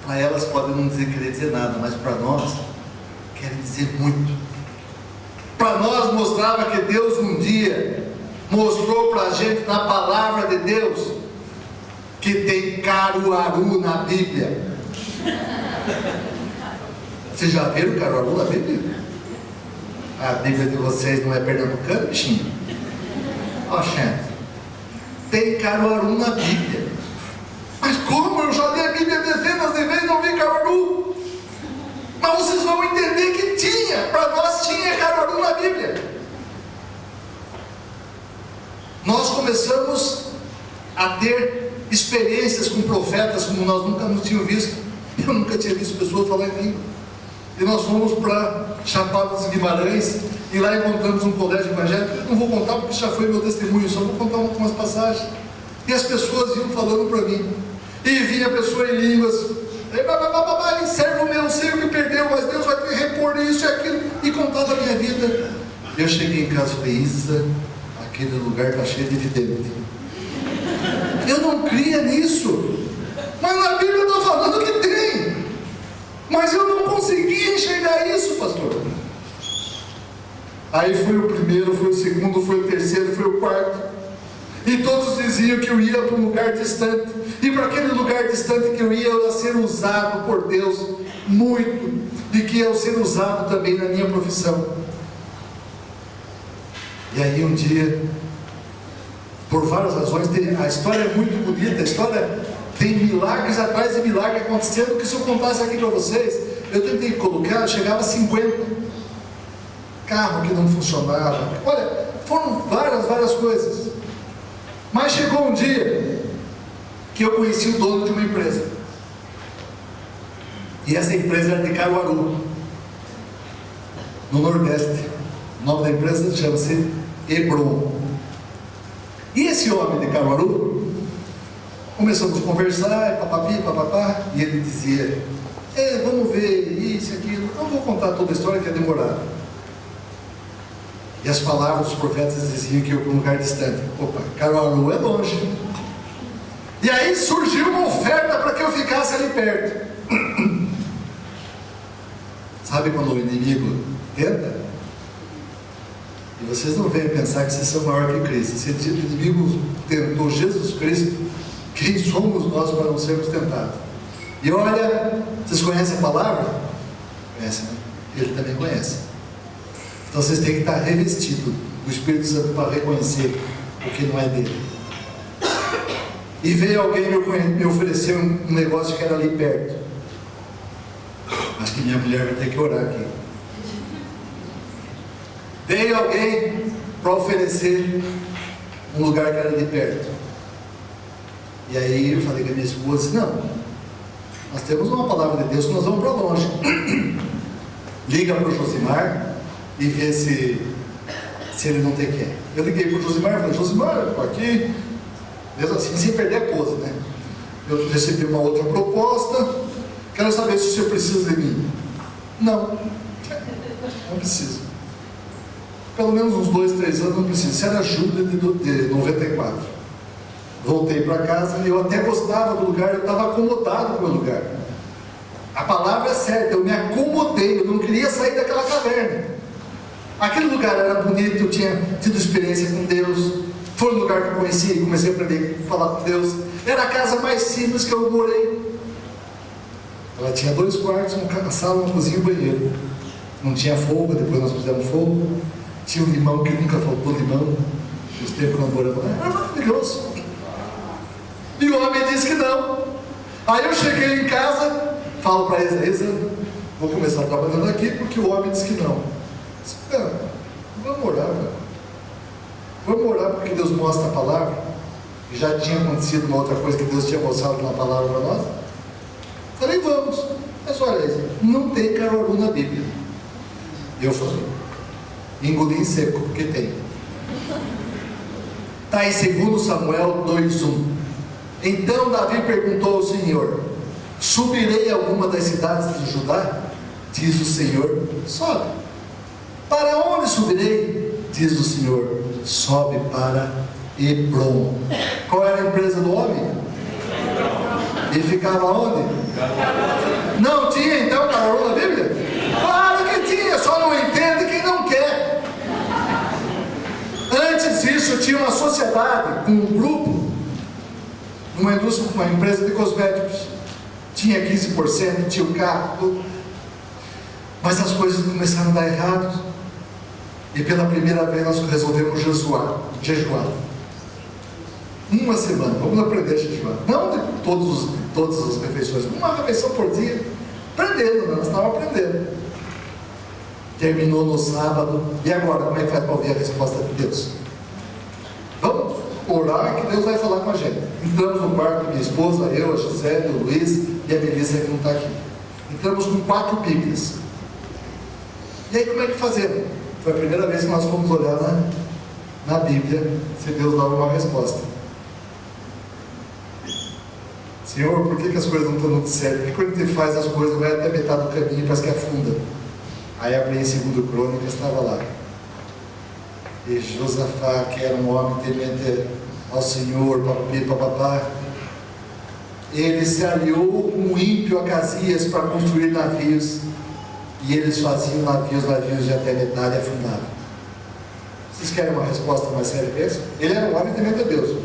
Para elas podem não querer dizer nada, mas para nós quer dizer muito. Para nós mostrava que Deus um dia mostrou para a gente na palavra de Deus que tem Caruaru na Bíblia. Vocês já viram Caruaru na Bíblia? A Bíblia de vocês não é pernambucana, bichinho? Ó, gente, tem Caruaru na Bíblia. Mas como? Eu já li a Bíblia dezenas de vezes e não vi Caruaru. Mas vocês vão entender que tinha, para nós tinha Caruaru na Bíblia. Nós começamos a ter experiências com profetas como nós nunca nos tínhamos visto. Eu nunca tinha visto pessoas falar em língua. E nós fomos para Chapada dos Guimarães, e lá encontramos um colégio evangélico. Não vou contar porque já foi meu testemunho, só vou contar algumas passagens. E as pessoas iam falando para mim, e vinha a pessoa em línguas, servo meu, sei o que perdeu, mas Deus vai ter que repor isso e aquilo, e contava a minha vida. Eu cheguei em casa e falei, Isa, aquele lugar está cheio de vidente. Eu não cria nisso, mas na Bíblia está falando que tem. Mas eu não conseguia enxergar isso, pastor. Aí foi o primeiro, foi o segundo, foi o terceiro, foi o quarto. E todos diziam que eu ia para um lugar distante. E para aquele lugar distante que eu ia ser usado por Deus muito. E que ia ser usado também na minha profissão. E aí um dia, por várias razões, a história é muito bonita, a história tem milagres atrás de milagres acontecendo, que se eu contasse aqui para vocês, eu tentei colocar, chegava a 50. Carro que não funcionava. Olha, foram várias coisas. Mas chegou um dia que eu conheci o dono de uma empresa. E essa empresa era de Caruaru, no Nordeste. O nome da empresa chama-se Hebron. E esse homem de Caruaru, começamos a conversar, papapá, e ele dizia, vamos ver isso, aquilo. Não vou contar toda a história que é demorada. E as palavras dos profetas diziam que eu para um lugar distante. Opa, Caruaru é longe. E aí surgiu uma oferta para que eu ficasse ali perto. Sabe quando o inimigo tenta? E vocês não venham pensar que vocês são maior que Cristo. Se o inimigo tentou Jesus Cristo, quem somos nós para não sermos tentados? E olha, vocês conhecem a palavra? Conhecem, né? Ele também conhece. Então vocês têm que estar revestidos do Espírito Santo para reconhecer o que não é dele. E veio alguém me oferecer um negócio que era ali perto. Acho que minha mulher vai ter que orar aqui. Veio alguém para oferecer um lugar que era ali perto. E aí eu falei com a minha esposa, não, nós temos uma palavra de Deus que nós vamos para longe. Liga para o Josimar e vê se ele não tem quem. Eu liguei para o Josimar e falei, Josimar, eu estou aqui, mesmo assim, sem perder a pose, né? Eu recebi uma outra proposta, quero saber se o senhor precisa de mim. Não preciso. Pelo menos uns 2, 3 anos não preciso. Isso era julho de 94. Voltei para casa e eu até gostava do lugar, eu estava acomodado com o lugar. A palavra é certa, eu me acomodei, eu não queria sair daquela caverna. Aquele lugar era bonito, eu tinha tido experiência com Deus. Foi um lugar que eu conheci e comecei a aprender a falar com Deus. Era a casa mais simples que eu morei. Ela tinha 2 quartos, uma sala, uma cozinha e um banheiro. Não tinha fogo, depois nós pusemos fogo. Tinha um limão que nunca faltou limão. Os tempos namorando. Era maravilhoso. E o homem disse que não. Aí eu cheguei em casa, falo para Isa, vou começar trabalhando aqui porque o homem disse que não. Eu disse, vamos orar, cara. Vamos orar porque Deus mostra a palavra. E já tinha acontecido uma outra coisa que Deus tinha mostrado na palavra para nós. Falei, vamos. Mas olha, Isa, não tem Caruaru na Bíblia. Eu falei, engoli em seco, porque tem. Está em 2 Samuel 2:1. Então Davi perguntou ao Senhor: subirei a alguma das cidades de Judá? Diz o Senhor: sobe. Para onde subirei? Diz o Senhor: sobe para Hebrom. Qual era a empresa do homem? Ele ficava onde? Não tinha então Caruaru na Bíblia? Claro que tinha, só não entende quem não quer. Antes disso tinha uma sociedade com um grupo, uma indústria, uma empresa de cosméticos. Tinha 15%, tinha o carro, tudo. Mas as coisas começaram a dar errado. E pela primeira vez nós resolvemos jejuar. Uma semana, vamos aprender a jejuar. Não de todas as refeições, uma refeição por dia. Aprendendo, nós estávamos aprendendo. Terminou no sábado. E agora, como é que faz para ouvir a resposta de Deus? Vamos orar que Deus vai falar com a gente. Entramos no quarto, minha esposa, eu, a Gisele, o Luiz e a Melissa que não está aqui. Entramos com 4 Bíblias. E aí como é que fazemos? Foi a primeira vez que nós fomos olhar na Bíblia se Deus dava uma resposta. Senhor, por que as coisas não estão dando certo? Porque quando Ele faz as coisas, vai até metade do caminho e parece que afunda. Aí abri em 2 Crônicas, estava lá. E Josafá, que era um homem temente ao Senhor, papapá, ele se aliou com o ímpio Acasias para construir navios. E eles faziam navios de até metade afundavam. Vocês querem uma resposta mais séria que essa? Ele era um homem temente a Deus.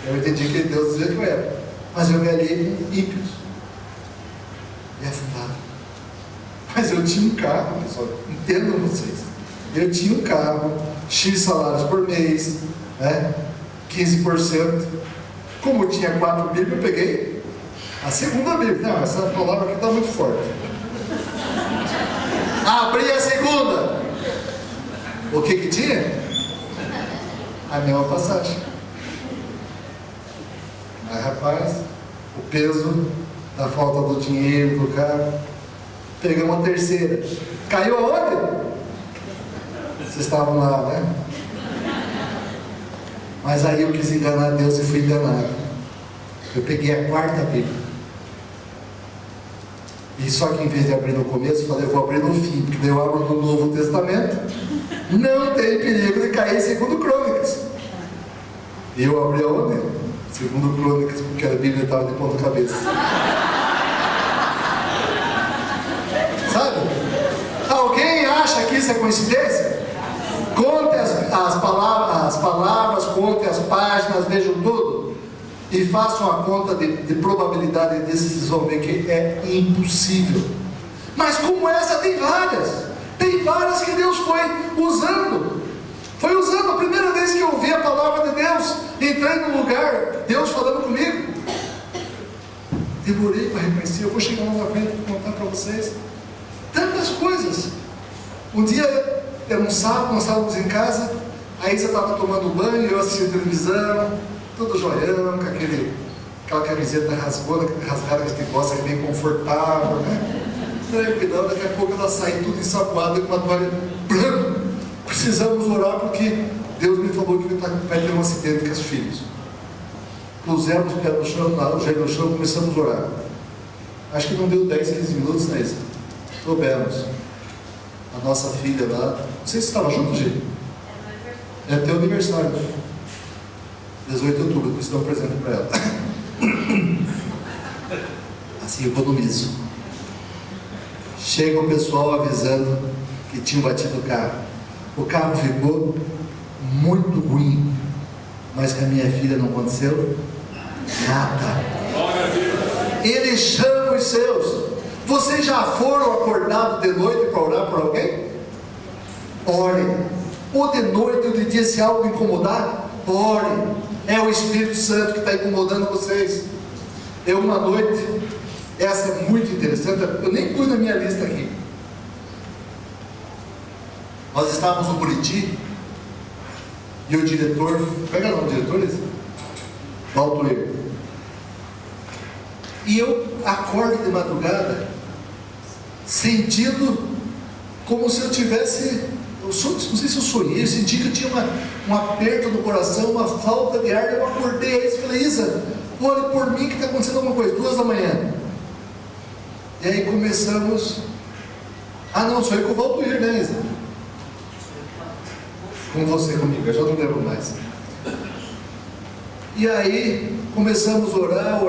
Eu entendi que Deus dizia que eu era. Mas eu me aliei com ímpios. E afundava. Mas eu tinha um carro, pessoal, entendam vocês. Eu tinha um carro, X salários por mês, né? 15%. Como eu tinha 4 Bíblias, eu peguei a segunda Bíblia. Não, essa palavra aqui está muito forte. Abri a segunda. O que tinha? A mesma passagem. Aí, rapaz, o peso da falta do dinheiro, do carro. Pegamos a terceira. Caiu aonde? Vocês estavam lá, né? Mas aí eu quis enganar Deus e fui enganado. Eu peguei a 4ª Bíblia. E só que em vez de abrir no começo, eu falei, eu vou abrir no fim, porque daí eu abro no Novo Testamento. Não tem perigo de cair em 2 Crônicas. E eu abri aonde? 2 Crônicas, porque a Bíblia estava de ponta cabeça. Sabe? Alguém acha que isso é coincidência? Conte as palavras, conte as páginas, vejam tudo. E façam a conta de probabilidade disso, vocês vão ver que é impossível. Mas como essa tem várias. Tem várias que Deus foi usando. Foi usando a primeira vez que eu ouvi a palavra de Deus. Entrei no lugar, Deus falando comigo. Demorei para reconhecer, eu vou chegar lá na frente para contar para vocês. Tantas coisas. Um dia, era um sábado, nós estávamos em casa. A Isa estava tomando banho, eu assistindo televisão. Todo joião, com aquela camiseta rasgada que a gente gosta, que é bem confortável, né? Cuidado, daqui a pouco ela sai tudo ensaboada com uma toalha branca. Precisamos orar porque Deus me falou que vai ter um acidente com os filhos. Pusemos o pé no chão, o joelho no chão e começamos a orar. Acho que não deu 10, 15 minutos, né? Soubemos. A nossa filha lá, não sei se estava junto, gente. É teu aniversário. 18 de outubro, que estou presente para ela. Assim eu economizo. Chega o pessoal avisando que tinha batido o carro. O carro ficou muito ruim, mas com a minha filha não aconteceu nada. Ele chama os seus. Vocês já foram acordados de noite para orar por alguém? Orem. Ou de noite ou de dia, se algo incomodar, orem. É o Espírito Santo que está incomodando vocês. Eu uma noite, essa é muito interessante, eu nem pus na minha lista aqui. Nós estávamos no Buriti, e o diretor, pega lá o diretor, Valtoir. E eu acordo de madrugada, sentindo como se eu tivesse, não sei se eu sonhei, eu senti que eu tinha um aperto no coração, uma falta de ar. Eu acordei e falei: Isa, ore por mim que está acontecendo alguma coisa. 2 da manhã. E aí começamos. Ah não, sou eu com o Valtoir, né, Isa? Com você, comigo, eu já não lembro mais. E aí começamos a orar.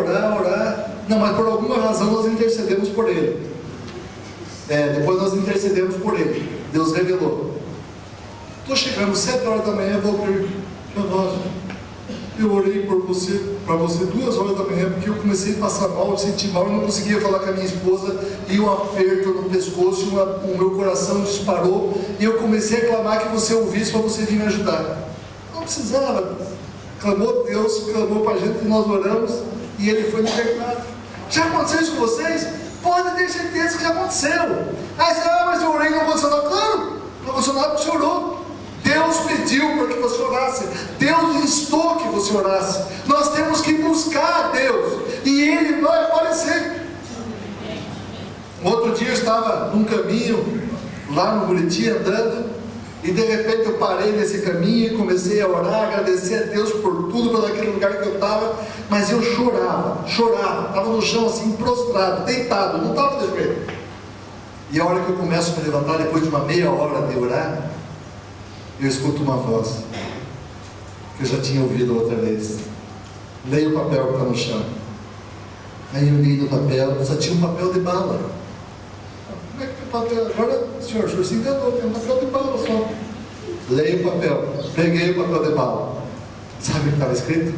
Não, mas por alguma razão nós intercedemos por ele. Depois nós intercedemos por ele. Deus revelou. Estou chegando 7 horas da manhã, Valtoir, eu orei por você, para você 2 horas da manhã, porque eu comecei a passar mal, eu senti mal, eu não conseguia falar com a minha esposa, e um aperto no pescoço, o meu coração disparou, e eu comecei a clamar que você ouvisse para você vir me ajudar. Não precisava. Clamou Deus, clamou para a gente, e nós oramos, e ele foi libertado. Já aconteceu isso com vocês? Pode ter certeza que já aconteceu. Mas eu orei e não aconteceu nada. Claro, não aconteceu nada porque você orou. Deus pediu para que você orasse. Deus instou que você orasse. Nós temos que buscar a Deus, e Ele vai aparecer. Outro dia eu estava num caminho lá no Buriti andando, e de repente eu parei nesse caminho e comecei a orar, agradecer a Deus por tudo, por aquele lugar que eu estava. Mas eu chorava, estava no chão assim, prostrado, deitado, não estava de joelho. E a hora que eu começo a me levantar, depois de uma meia hora de orar, eu escuto uma voz que eu já tinha ouvido outra vez: leia o papel que está no chão. Aí eu li no papel, só tinha um papel de bala. Como é que é papel? Agora, senhor se enganou, tem um papel de bala só. Leia o papel. Peguei o papel de bala. Sabe o que estava escrito?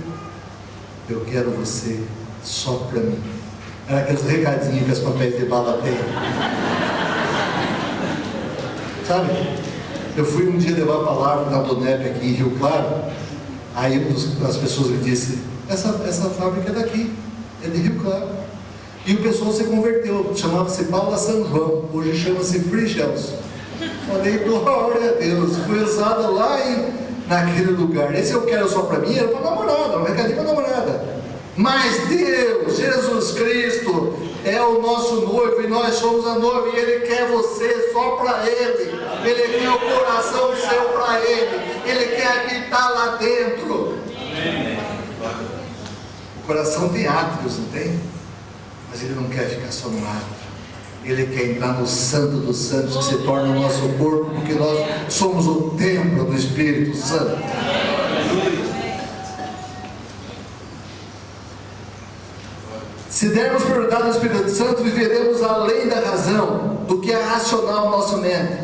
Eu quero você só para mim. Era aqueles recadinhos que os papéis de bala têm. Sabe? Eu fui um dia levar a palavra na Donep aqui em Rio Claro. Aí as pessoas me disseram: essa fábrica é daqui, é de Rio Claro. E o pessoal se converteu, chamava-se Paula São João, hoje chama-se Frigels. Falei: glória a Deus, foi usada lá naquele lugar. Esse eu quero só para mim era para namorada, um recadinho para namorada. Mas Deus, Jesus Cristo, é o nosso noivo, e nós somos a noiva, e Ele quer você só para Ele. Ele quer o coração seu para Ele. Ele quer habitar lá dentro. O coração tem átrios, não tem? Mas Ele não quer ficar só no átrio. Ele quer entrar no Santo dos Santos, que se torna o nosso corpo, porque nós somos o templo do Espírito Santo. Se dermos prioridade ao Espírito Santo, viveremos além da razão, do que é racional nossa mente.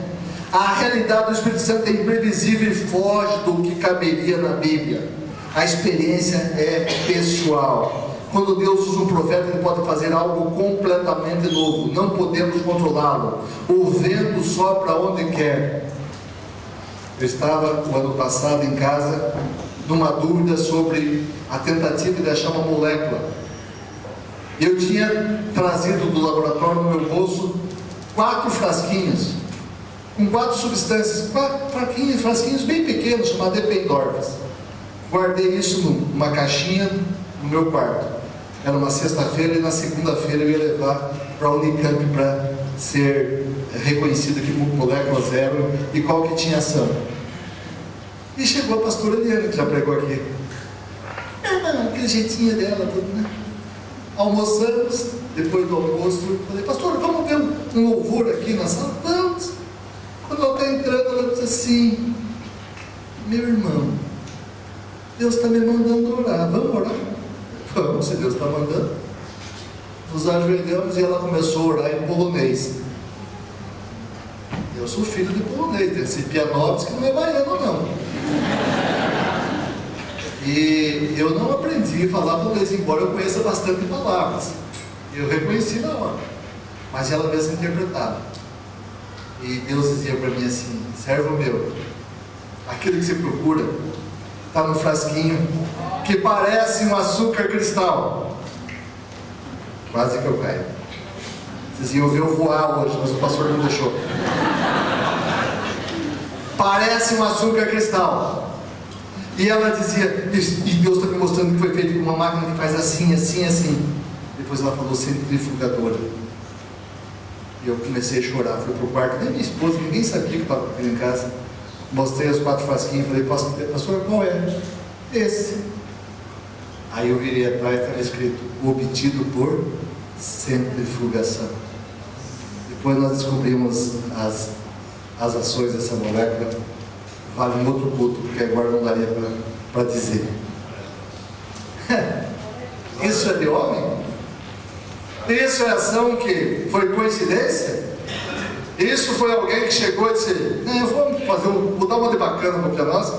A realidade do Espírito Santo é imprevisível e foge do que caberia na Bíblia. A experiência é pessoal. Quando Deus usa um profeta, Ele pode fazer algo completamente novo. Não podemos controlá-lo. O vento sopra onde quer. Eu estava o ano passado em casa, numa dúvida sobre a tentativa de achar uma molécula. Eu tinha trazido do laboratório no meu bolso 4 frasquinhos, com 4 substâncias, 4 frasquinhos bem pequenos, chamados Ependorfas. Guardei isso numa caixinha no meu quarto. Era uma sexta-feira, e na segunda-feira eu ia levar para a Unicamp para ser reconhecido que molécula zero e qual que tinha ação. E chegou a pastora Eliana, que já pregou aqui. Aquele jeitinho dela, tudo, né? Almoçamos, depois do almoço, eu falei: pastor, vamos ver um louvor aqui na sala? Vamos. Quando ela está entrando, ela diz assim: meu irmão, Deus está me mandando orar, vamos orar? Vamos, se Deus está mandando. Nos ajoelhamos e ela começou a orar em polonês. Eu sou filho de polonês, tem esse Pianovski que não é baiano não. E eu não aprendi a falar polonês, embora eu conheça bastante palavras. Eu reconheci na hora. mas ela mesma interpretava. E Deus dizia para mim assim: servo meu, aquilo que você procura está no frasquinho que parece um açúcar cristal. Quase que eu caio. Vocês iam ver eu voar hoje, mas o pastor não deixou. Parece um açúcar cristal. E ela dizia, e Deus está me mostrando que foi feito com uma máquina que faz assim, assim, assim. Depois ela falou centrifugadora. E eu comecei a chorar, fui pro quarto, nem minha esposa, ninguém sabia que eu estava aqui em casa. Mostrei os 4 frasquinhos, falei: pastor, qual é? Esse. Aí eu virei atrás e estava escrito: obtido por centrifugação. Depois nós descobrimos as ações dessa molécula. Vale um outro culto, porque agora não daria para dizer. Isso é de homem? Isso é ação que foi coincidência? Isso foi alguém que chegou e disse: eu vou dar uma de bacana para nós.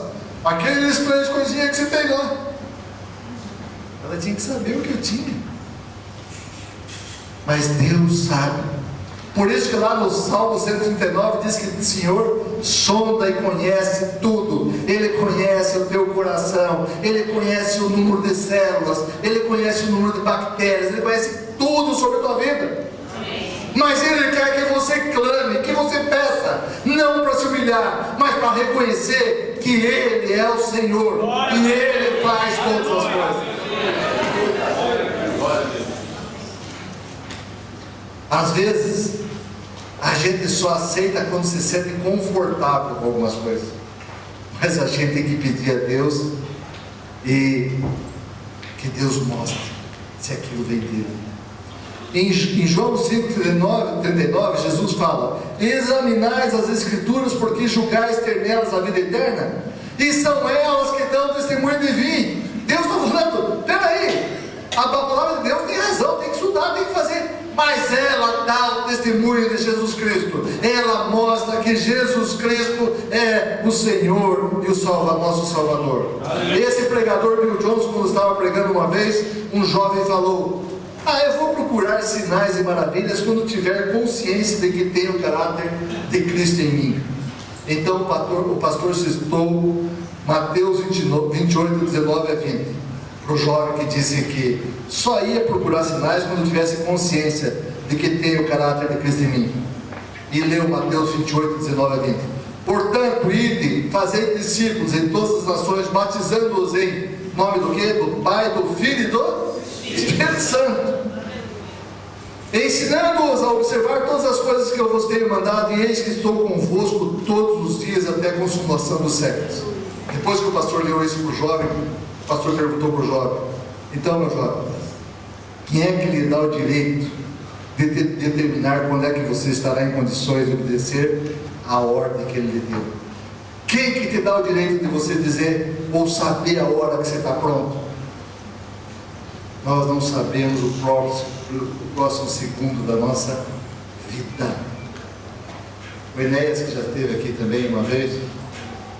Aqueles 3 coisinhas que você tem lá. Ela tinha que saber o que eu tinha. Mas Deus sabe. Por isso que lá no Salmo 139 diz que o Senhor sonda e conhece tudo. Ele conhece o teu coração, Ele conhece o número de células, Ele conhece o número de bactérias, Ele conhece tudo sobre a tua vida. Mas Ele quer que você clame, que você peça, não para se humilhar, mas para reconhecer que Ele é o Senhor e Ele faz todas as coisas. Às vezes a gente só aceita quando se sente confortável com algumas coisas, mas a gente tem que pedir a Deus e que Deus mostre se aquilo vem dele. Em João 5,39, Jesus fala: examinais as Escrituras, porque julgais ter nelas a vida eterna, e são elas que dão testemunho de mim. Deus está falando: peraí, a palavra de Deus tem razão, tem que estudar, tem que fazer, mas ela dá o testemunho de Jesus Cristo. Ela mostra que Jesus Cristo é o Senhor e o nosso Salvador. Esse pregador Bill Johnson, quando estava pregando uma vez, um jovem falou: eu vou procurar sinais e maravilhas quando tiver consciência de que tenho o caráter de Cristo em mim. Então o pastor citou Mateus 28, 19 a 20, para o jovem que disse que só ia procurar sinais quando tivesse consciência de que tenho o caráter de Cristo em mim. E leu Mateus 28, 19 a 20. Portanto, ide, fazei discípulos em todas as nações, batizando-os em nome do quê? Do Pai, do Filho e do Espírito Santo, ensinando-os a observar todas as coisas que eu vos tenho mandado, e eis que estou convosco todos os dias até a consumação dos séculos. Depois que o pastor leu isso para o jovem, o pastor perguntou para o jovem: então, meu jovem, quem é que lhe dá o direito de determinar quando é que você estará em condições de obedecer a ordem que ele lhe deu? Quem que te dá o direito de você dizer ou saber a hora que você está pronto? Nós não sabemos o próximo segundo da nossa vida. O Enéas, que já esteve aqui também uma vez,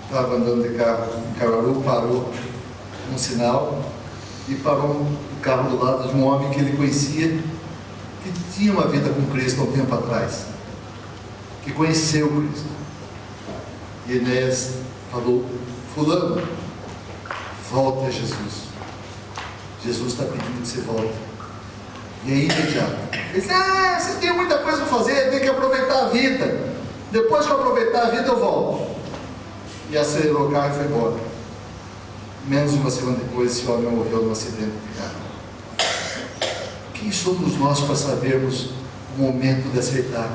estava andando de carro em Caruaru, parou num sinal e parou um carro do lado de um homem que ele conhecia, que tinha uma vida com Cristo há um tempo atrás, que conheceu Cristo. E Enéas falou: fulano, volte a Jesus. Jesus está pedindo que você volte. E aí, imediato, ele disse: você tem muita coisa para fazer, tem que aproveitar a vida. Depois que eu aproveitar a vida, eu volto. E acelerou o carro e foi embora. Menos de uma semana depois, esse homem morreu num acidente de carro. Quem somos nós para sabermos o momento de acertar?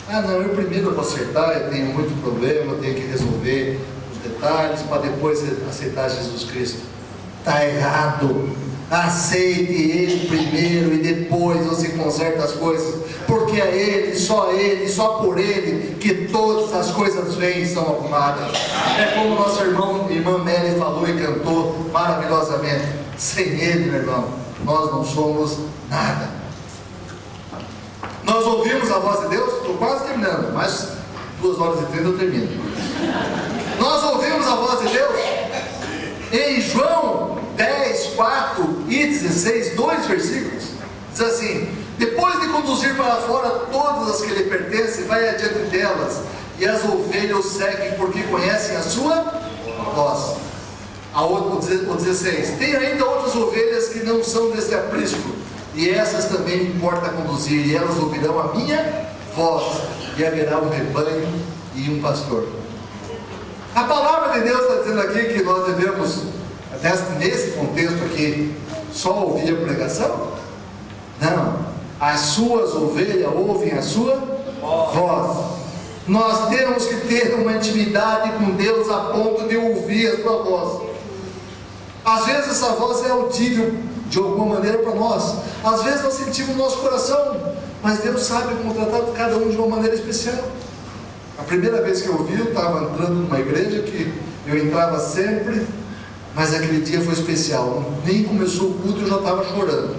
Não, eu primeiro vou acertar, eu tenho muito problema, eu tenho que resolver os detalhes para depois aceitar Jesus Cristo. Está errado. Aceite Ele primeiro e depois você conserta as coisas, porque é Ele, só por Ele que todas as coisas vêm e são arrumadas. É como nossa irmã Mary falou e cantou maravilhosamente: sem Ele, meu irmão, nós não somos nada. Nós ouvimos a voz de Deus, estou quase terminando, mas 2h30 eu termino. Nós ouvimos a voz de Deus em João 10, 4 e 16, 2 versículos, diz assim: Depois de conduzir para fora todas as que lhe pertencem, vai adiante delas, e as ovelhas o seguem porque conhecem a sua voz. O 16: tem ainda outras ovelhas que não são desse aprisco, e essas também me importa conduzir, e elas ouvirão a minha voz, e haverá um rebanho e um pastor. A palavra de Deus está dizendo aqui que nós devemos, nesse contexto aqui, só ouvir a pregação? Não, as suas ovelhas ouvem a sua voz. Nós temos que ter uma intimidade com Deus a ponto de ouvir a sua voz. Às vezes essa voz é audível de alguma maneira para nós, às vezes nós sentimos no nosso coração, mas Deus sabe como tratar cada um de uma maneira especial. A primeira vez que eu ouvi, eu estava entrando numa igreja que eu entrava sempre, mas aquele dia foi especial. Nem começou o culto e eu já estava chorando.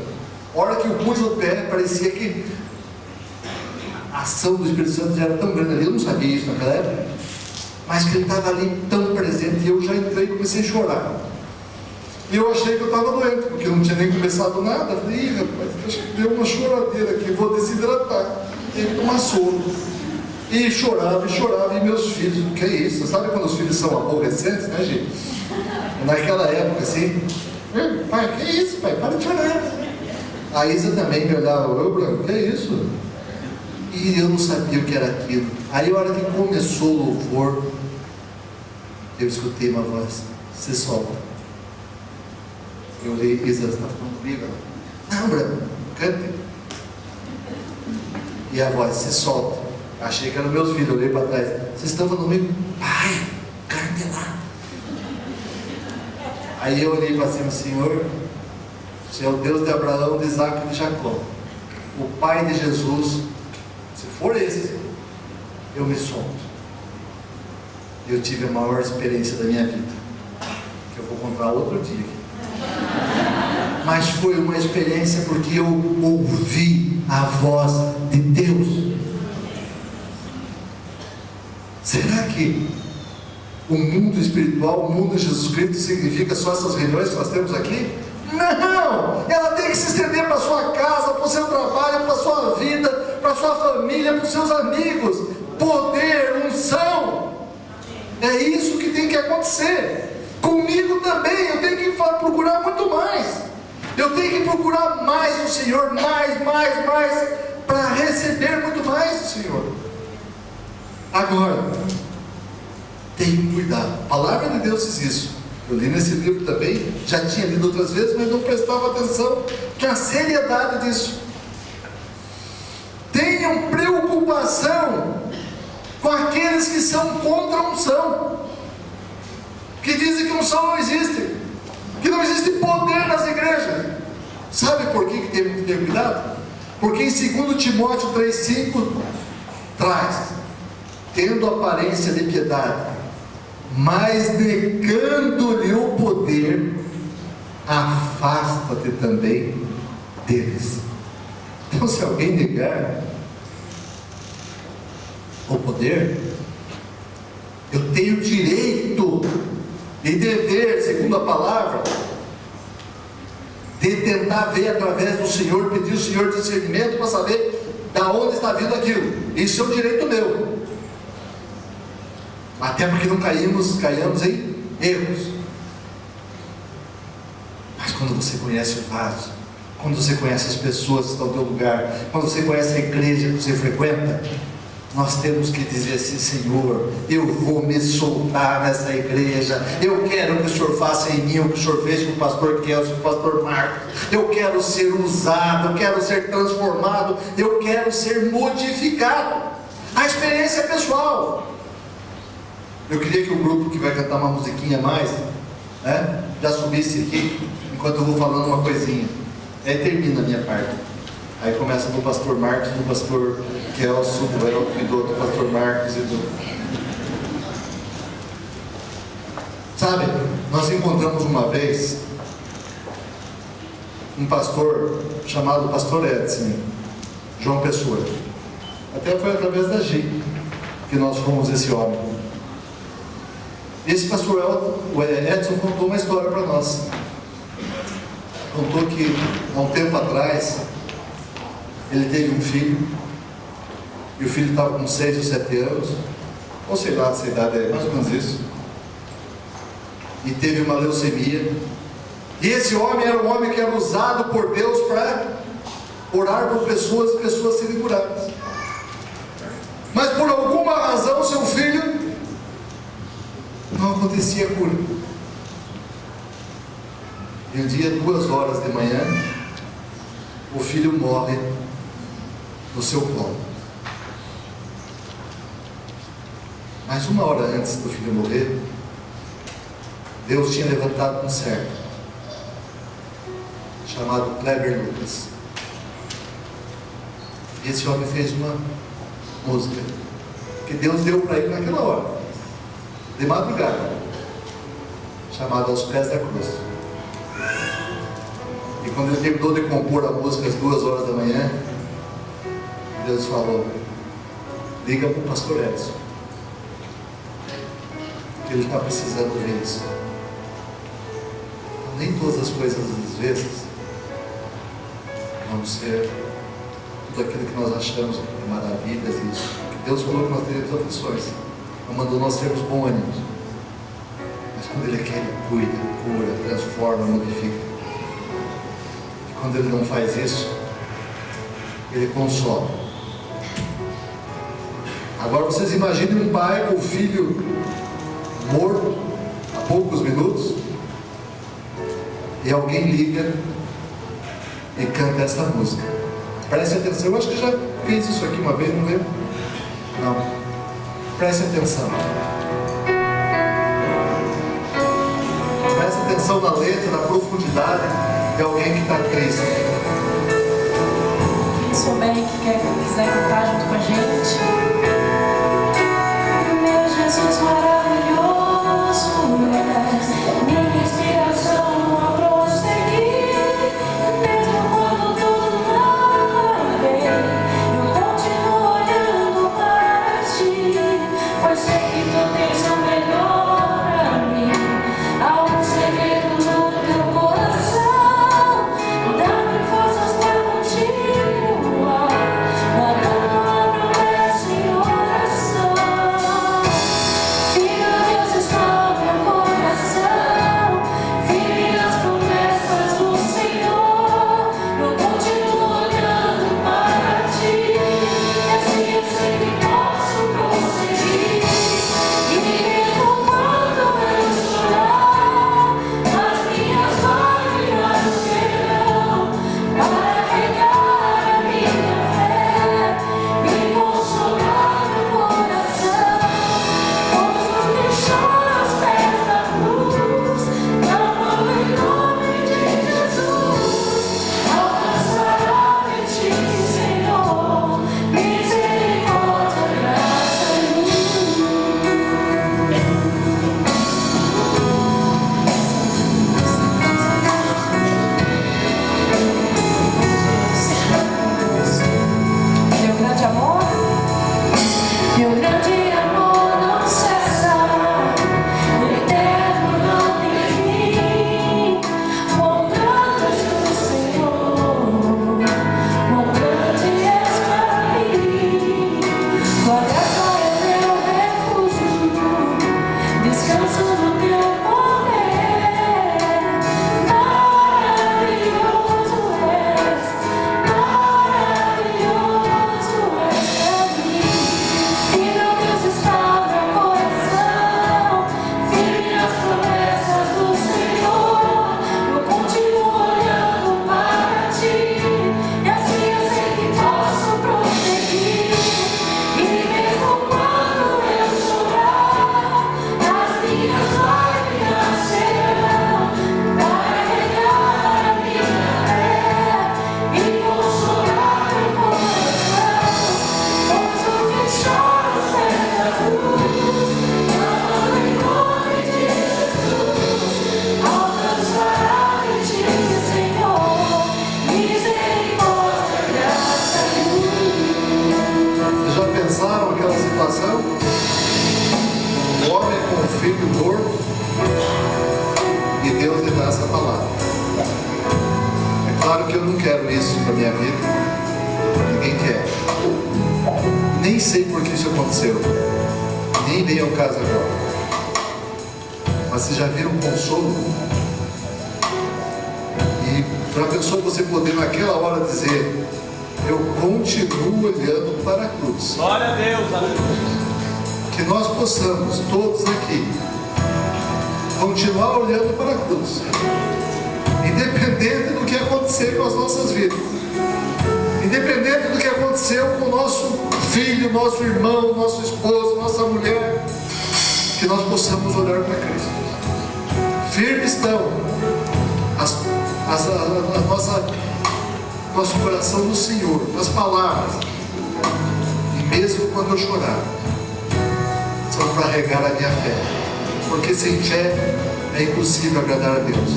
A hora que eu pus o pé, parecia que a ação do Espírito Santo já era tão grande ali. Eu não sabia isso naquela época, mas que ele estava ali tão presente, e eu já entrei e comecei a chorar. E eu achei que eu estava doente, porque eu não tinha nem começado nada. Eu falei, rapaz, acho que deu uma choradeira aqui, vou desidratar, tenho que tomar soro. E chorava, e meus filhos, o que é isso? Sabe quando os filhos são aborrecentes, né, gente? Naquela época, assim, pai, que é isso, pai? Para de chorar. A Isa também me olhava, eu, Branco, que é isso? E eu não sabia o que era aquilo. Aí, a hora que começou o louvor, eu escutei uma voz: você solta. Eu olhei, Isa, você está falando comigo? Não, Branco, cante. E a voz: você solta. Achei que eram meus filhos, eu olhei para trás. Vocês estão falando comigo? Pai, cante lá. Aí eu olhei para cima: Senhor, você é o Deus de Abraão, de Isaac e de Jacó, o Pai de Jesus. Se for esse, eu me solto. Eu tive a maior experiência da minha vida, que eu vou contar outro dia. Mas foi uma experiência porque eu ouvi a voz de Deus. Será que o mundo espiritual, o mundo de Jesus Cristo, significa só essas reuniões que nós temos aqui? Não! Ela tem que se estender para a sua casa, para o seu trabalho, para a sua vida, para a sua família, para os seus amigos. Poder, unção. É isso que tem que acontecer. Comigo também, eu tenho que procurar muito mais. Eu tenho que procurar mais o Senhor, mais, para receber muito mais do Senhor. Agora, tenha cuidado. A palavra de Deus diz isso. Eu li nesse livro também, já tinha lido outras vezes, mas não prestava atenção que a seriedade disso. Tenham preocupação com aqueles que são contra a unção, que dizem que unção não existe, que não existe poder nas igrejas. Sabe por que temos que ter cuidado? Porque em 2 Timóteo 3,5 traz: tendo aparência de piedade, mas negando-lhe o poder, afasta-te também deles. Então, se alguém negar o poder, eu tenho direito e dever, segundo a palavra, de tentar ver através do Senhor, pedir ao Senhor discernimento para saber da onde está vindo aquilo. Isso é um direito meu. Até porque não caiamos em erros. Mas quando você conhece o vaso, quando você conhece as pessoas que estão no teu lugar, quando você conhece a igreja que você frequenta, nós temos que dizer assim: Senhor, eu vou me soltar nessa igreja, eu quero que o Senhor faça em mim o que o Senhor fez com o pastor Kelso, com o pastor Marcos, eu quero ser usado, eu quero ser transformado, eu quero ser modificado. A experiência é pessoal. Eu queria que o grupo que vai cantar uma musiquinha mais, né, já subisse aqui, enquanto eu vou falando uma coisinha. Aí termina a minha parte. Aí começa do pastor Marcos, do pastor Kelso, do Elton e do outro pastor Marcos e do... Sabe, nós encontramos uma vez um pastor chamado pastor Edson, João Pessoa. Até foi através da G que nós fomos esse homem. Esse pastor Edson contou uma história para nós. Contou que há um tempo atrás ele teve um filho, e o filho estava com 6 ou 7 anos, ou sei lá, essa idade é mais ou menos isso, e teve uma leucemia. E esse homem era um homem que era usado por Deus para orar por pessoas e pessoas serem curadas. Mas por alguma razão seu filho não acontecia a cura. E um dia, 2 horas de manhã, o filho morre no seu colo. Mas 1 hora antes do filho morrer, Deus tinha levantado um servo chamado Kleber Lucas. E esse homem fez uma música que Deus deu para ele naquela hora, de madrugada, chamada Aos Pés da Cruz. E quando ele terminou de compor a música às 2 horas da manhã, Deus falou: liga para o pastor Edson, que ele está precisando ouvir isso. Então, nem todas as coisas às vezes vão ser tudo aquilo que nós achamos de maravilhas. Isso que Deus falou que nós teríamos aflições, não mandou nós termos bom ânimo. Mas quando Ele quer, Ele cuida, cura, transforma, modifica. E quando Ele não faz isso, Ele consola. Agora vocês imaginem um pai com o filho morto há poucos minutos, e alguém liga e canta essa música. Preste atenção, eu acho que já fiz isso aqui uma vez, não lembro? Não. Preste atenção. Preste atenção na letra, na profundidade de alguém que está triste. Quem souber que quiser cantar junto com a gente. Meu Jesus maravilhoso, minha inspiração a prosseguir, mesmo quando tudo não bem, eu continuo olhando para ti, pois sei que tu tens o melhor para mim. Há um segredo no teu coração, dá-me forças para continuar, guardando a promessa em oração. Filho, Deus está no meu coração, firme nas promessas do Senhor. Eu continuo olhando para ti, e assim eu sei que posso prosseguir. E mesmo quando eu chorar, as minhas lágrimas serão para regar a minha fé e consolar meu coração. Posso deixar aos pés da cruz, clamando em nome de Jesus, alcançará de ti, Senhor, misericórdia, graça e luz. Meu grande amor, meu grande amor não cessa, o eterno não tem fim. Quão grande és tu, Senhor, quão grande és para mim. Tua graça é meu refúgio, descanso no teu poder. Maravilhoso és para mim. E meu Deus está no meu coração, firme nas promessas do Senhor. Eu continuo olhando para ti, e assim eu sei que posso prosseguir. E mesmo quando eu chorar, as minhas lágrimas serão para regar a minha fé e consolar meu coração. Posso deixar os pés da cruz, clamando em nome de Jesus, alcançará de ti, Senhor, misericórdia, graça e luz. Vocês já pensaram aquela situação? Um homem com um filho morto, e Deus lhe dá essa palavra. É claro que eu não quero isso para minha vida. ninguém quer. Nem sei por que isso aconteceu, nem vem ao caso agora. Mas vocês já viram consolo? E para a pessoa você poder naquela hora dizer: eu continuo olhando para a cruz. Glória a Deus, aleluia. Que nós possamos, todos aqui, continuar olhando para a cruz, independente do que acontecer com as nossas vidas, independente do que aconteceu com o nosso filho, nosso irmão, nosso esposo, nossa mulher, que nós possamos olhar para Cristo. Firmes estão nosso coração no Senhor, nas palavras, e mesmo quando eu chorar, são para regar a minha fé, porque sem fé é impossível agradar a Deus.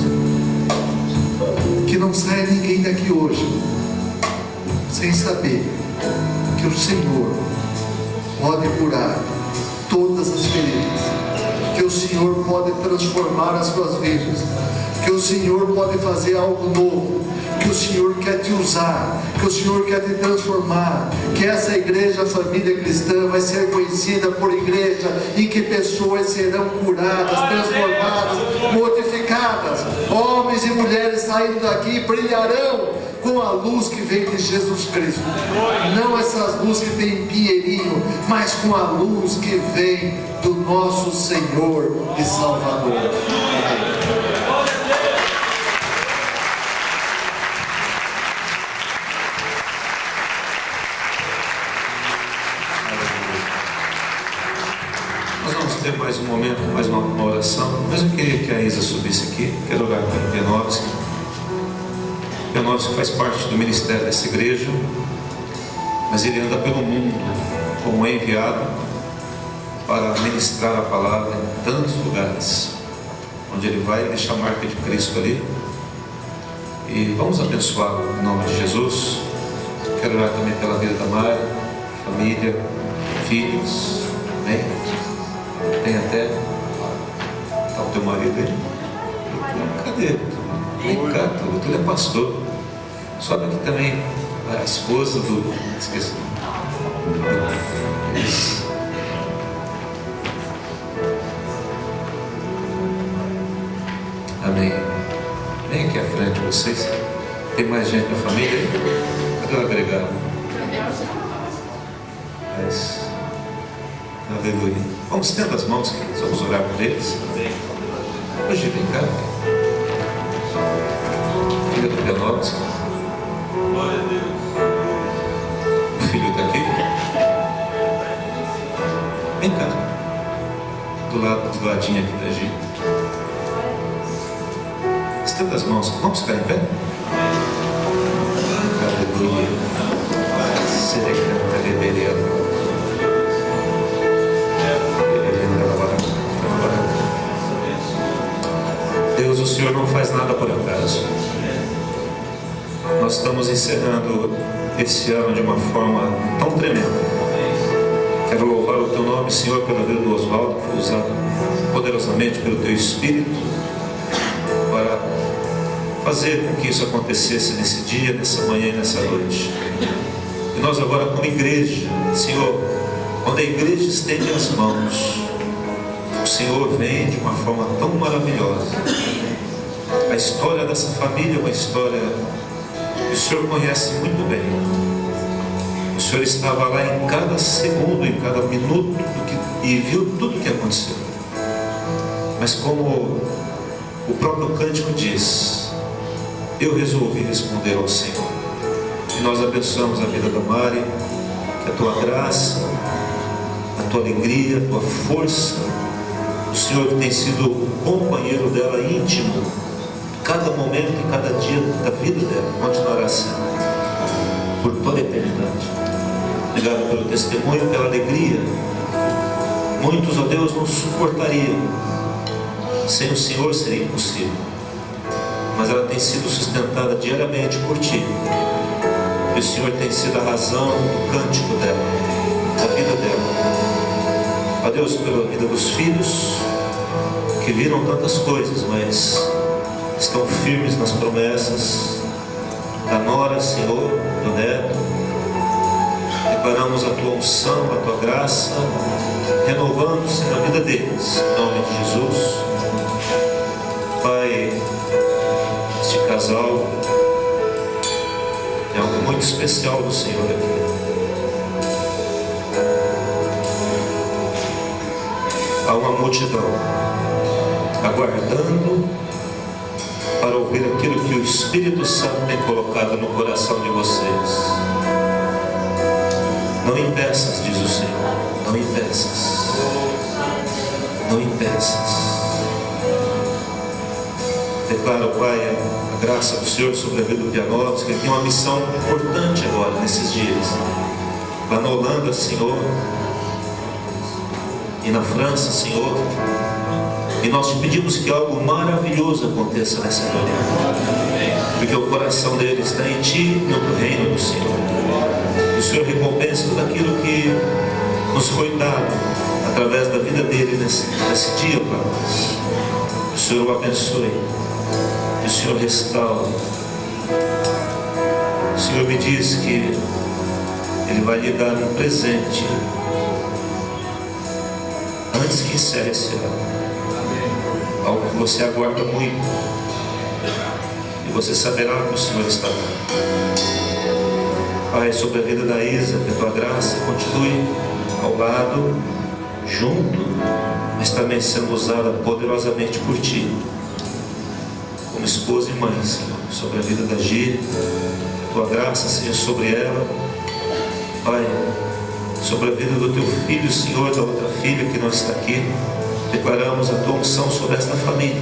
Que não saia ninguém daqui hoje sem saber que o Senhor pode curar todas as feridas, que o Senhor pode transformar as suas vidas, que o Senhor pode fazer algo novo, que o Senhor quer te usar, que o Senhor quer te transformar, que essa igreja, família cristã, vai ser conhecida por igreja em que pessoas serão curadas, transformadas, mortificadas. Homens e mulheres saindo daqui brilharão com a luz que vem de Jesus Cristo. Não essas luzes que tem pinheirinho, mas com a luz que vem do nosso Senhor e Salvador. Amém. Ter mais um momento, mais uma oração, mas eu queria que a Isa subisse aqui. Quero orar pelo Pianovski. Pianovski faz parte do ministério dessa igreja, mas ele anda pelo mundo como enviado para ministrar a palavra em tantos lugares, onde ele vai deixar a marca de Cristo ali. E vamos abençoá-lo em nome de Jesus. Quero orar também pela vida da Mari, família, filhos. Amém? Tem até. Está o teu marido aí? Cadê? Vem cá, tu é pastor. Sobe aqui também a esposa do. Esqueci. Amém. Vem aqui à frente vocês. Tem mais gente da família aí? Cadê o agregado? Mas. Aleluia. Vamos estender as mãos, queridos. Vamos orar por eles. Hoje vem cá. Filha do Pianovski. Glória a Deus. O filho está aqui. Vem cá. Do ladinho aqui da gente. Estenda as mãos. Vamos ficar em pé? Aleluia. Serecanta rebelião. Deus, o Senhor não faz nada por acaso. Nós estamos encerrando esse ano de uma forma tão tremenda. Quero louvar o Teu nome, Senhor, pela vida do Oswaldo, que foi usado poderosamente pelo Teu Espírito para fazer com que isso acontecesse nesse dia, nessa manhã e nessa noite. E nós agora, como igreja, Senhor, quando a igreja estende as mãos, o Senhor vem de uma forma tão maravilhosa. A história dessa família é uma história que o Senhor conhece muito bem. O Senhor estava lá em cada segundo, em cada minuto e viu tudo o que aconteceu. Mas como o próprio cântico diz, eu resolvi responder ao Senhor. E nós abençoamos a vida da Mari, que a Tua graça, a Tua alegria, a Tua força, o Senhor que tem sido o companheiro dela íntimo, cada momento e cada dia da vida dela, continuará sendo, por toda a eternidade. Obrigado pelo testemunho, pela alegria. Muitos, ó Deus, não suportariam. Sem o Senhor seria impossível. Mas ela tem sido sustentada diariamente por Ti. E o Senhor tem sido a razão do cântico dela, da vida dela. Ó Deus, pela vida dos filhos, que viram tantas coisas, mas estão firmes nas promessas da nora, Senhor, do neto. declaramos a tua unção, a tua graça, renovando-se na vida deles, em nome de Jesus. Pai, este casal é algo muito especial do Senhor aqui. Há uma multidão aguardando para ouvir aquilo que o Espírito Santo tem colocado no coração de vocês. Não impeças, diz o Senhor, não impeças, não impeças. Declaro, Pai, a graça do Senhor sobre a vida do Pianovski, que tem uma missão importante agora, nesses dias. Lá na Holanda, Senhor, e na França, Senhor, e nós te pedimos que algo maravilhoso aconteça nessa manhã, porque o coração dele está em Ti e no reino do Senhor. E o Senhor recompense tudo aquilo que nos foi dado através da vida dele nesse dia para nós. Que o Senhor o abençoe, que o Senhor restaure. O Senhor me diz que Ele vai lhe dar um presente antes que encerre esse ano. Algo que você aguarda muito, e você saberá que o Senhor está dando. Pai, sobre a vida da Isa, que a tua graça continue ao lado, junto, mas também sendo usada poderosamente por Ti, como esposa e mãe, Senhor. Sobre a vida da Gi, a tua graça seja sobre ela. Pai, sobre a vida do teu filho, Senhor, da outra filha que não está aqui, declaramos a tua unção sobre esta família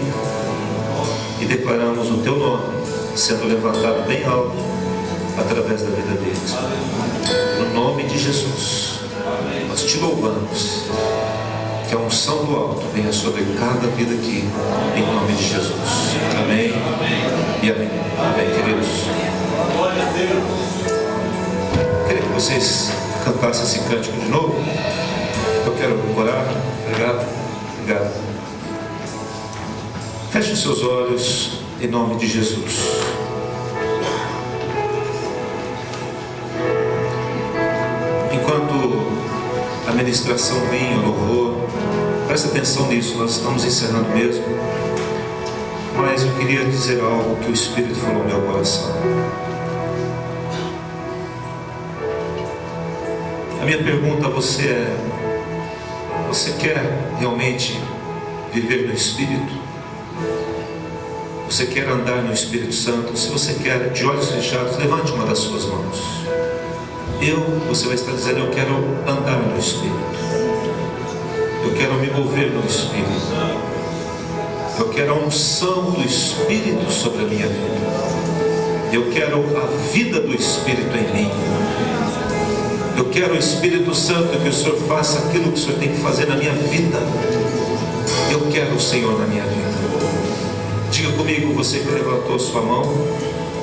e declaramos o teu nome sendo levantado bem alto através da vida deles. No nome de Jesus, nós te louvamos. Que a unção do alto venha sobre cada vida aqui, em nome de Jesus. Amém e amém. Amém, queridos. Queria que vocês cantassem esse cântico de novo. Eu quero orar. Obrigado. Obrigado. Feche os seus olhos em nome de Jesus. Enquanto a ministração vinha, o louvor, presta atenção nisso, nós estamos encerrando mesmo. Mas eu queria dizer algo que o Espírito falou no meu coração. A minha pergunta a você é: você quer realmente viver no Espírito? Você quer andar no Espírito Santo? Se você quer, de olhos fechados, levante uma das suas mãos. Você vai estar dizendo: eu quero andar no Espírito. Eu quero me mover no Espírito. Eu quero a unção do Espírito sobre a minha vida. Eu quero a vida do Espírito em mim. Eu quero o Espírito Santo, que o Senhor faça aquilo que o Senhor tem que fazer na minha vida. Eu quero o Senhor na minha vida. Diga comigo, você que levantou sua mão,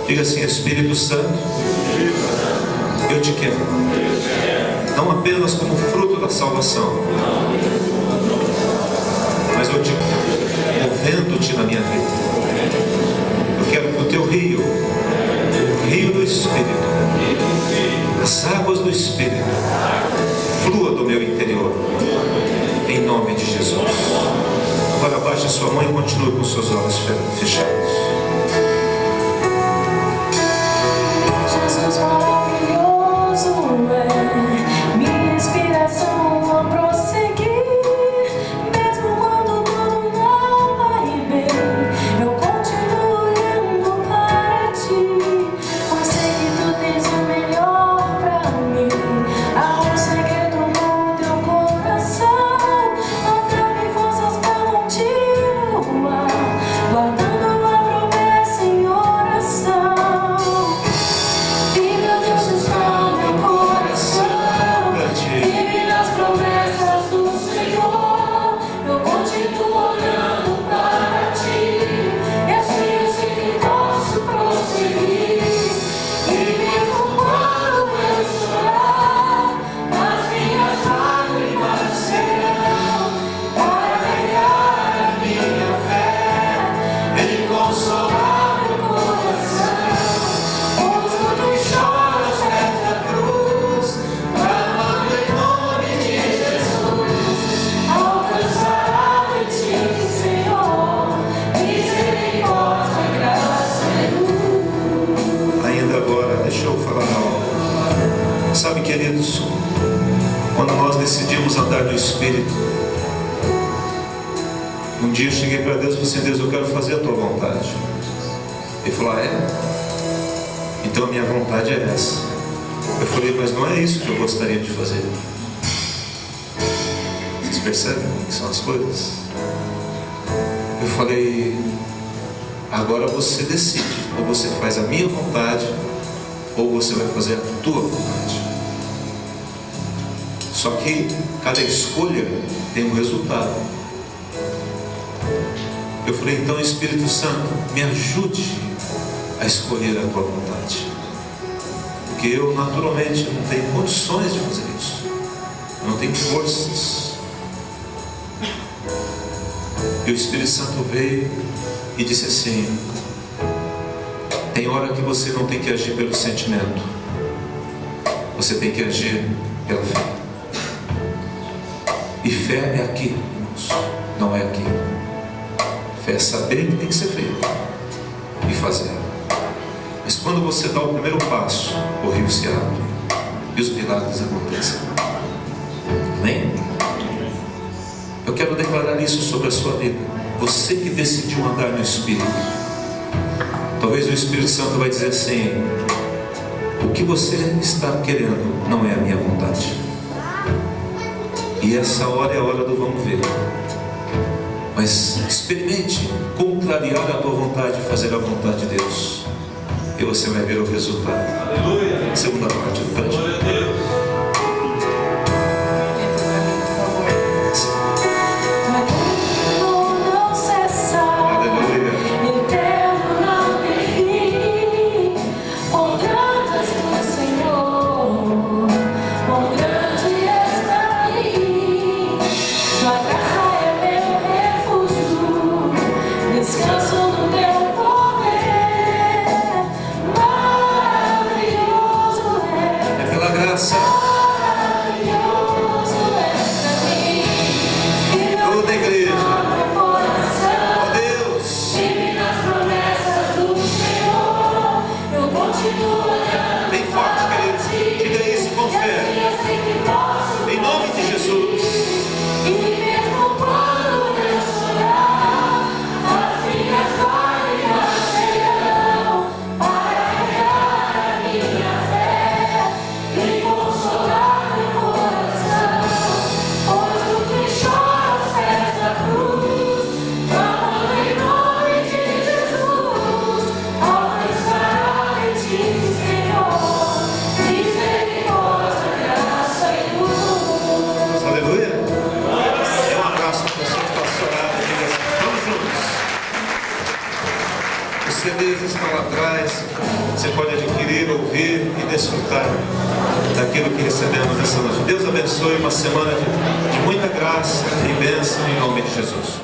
diga assim: Espírito Santo, eu te quero, não apenas como fruto da salvação, mas eu te quero movendo-te na minha vida. Eu quero que o teu rio, o rio do Espírito, as águas do Espírito, flua do meu interior, em nome de Jesus. Agora baixe a sua mão e continue com os seus olhos fechados. Jesus maravilhoso é minha inspiração a prosseguir, mesmo quando tudo não vai bem, eu continuo olhando para Ti, pois sei que Tu tens o melhor para mim. Há um segredo no Teu coração, não dá-me forças para continuar, guardando a deixa eu falar algo. Sabe, queridos, quando nós decidimos andar no Espírito, um dia eu cheguei para Deus e falei assim: Deus, eu quero fazer a tua vontade. Ele falou: ah, é? Então a minha vontade é essa. Eu falei: mas não é isso que eu gostaria de fazer. Vocês percebem como que são as coisas? Eu falei: agora você decide, ou você faz a minha vontade, ou você vai fazer a tua vontade. Só que cada escolha tem um resultado. Eu falei: então, Espírito Santo, me ajude a escolher a tua vontade, porque eu naturalmente não tenho condições de fazer isso, eu não tenho forças. E o Espírito Santo veio e disse assim: tem hora que você não tem que agir pelo sentimento, você tem que agir pela fé. E fé é aqui, irmãos, não é aqui. Fé é saber que tem que ser feito e fazer. Mas quando você dá o primeiro passo, o rio se abre e os milagres acontecem. Amém? Eu quero declarar isso sobre a sua vida. Você que decidiu andar no Espírito, talvez o Espírito Santo vai dizer assim: o que você está querendo não é a minha vontade. E essa hora é a hora do vamos ver. Mas experimente contrariar a tua vontade e fazer a vontade de Deus, e você vai ver o resultado. Aleluia. Segunda parte do cântico. Glória a Deus. Você pode adquirir, ouvir e desfrutar daquilo que recebemos nessa noite. Deus abençoe uma semana de muita graça e bênção em nome de Jesus.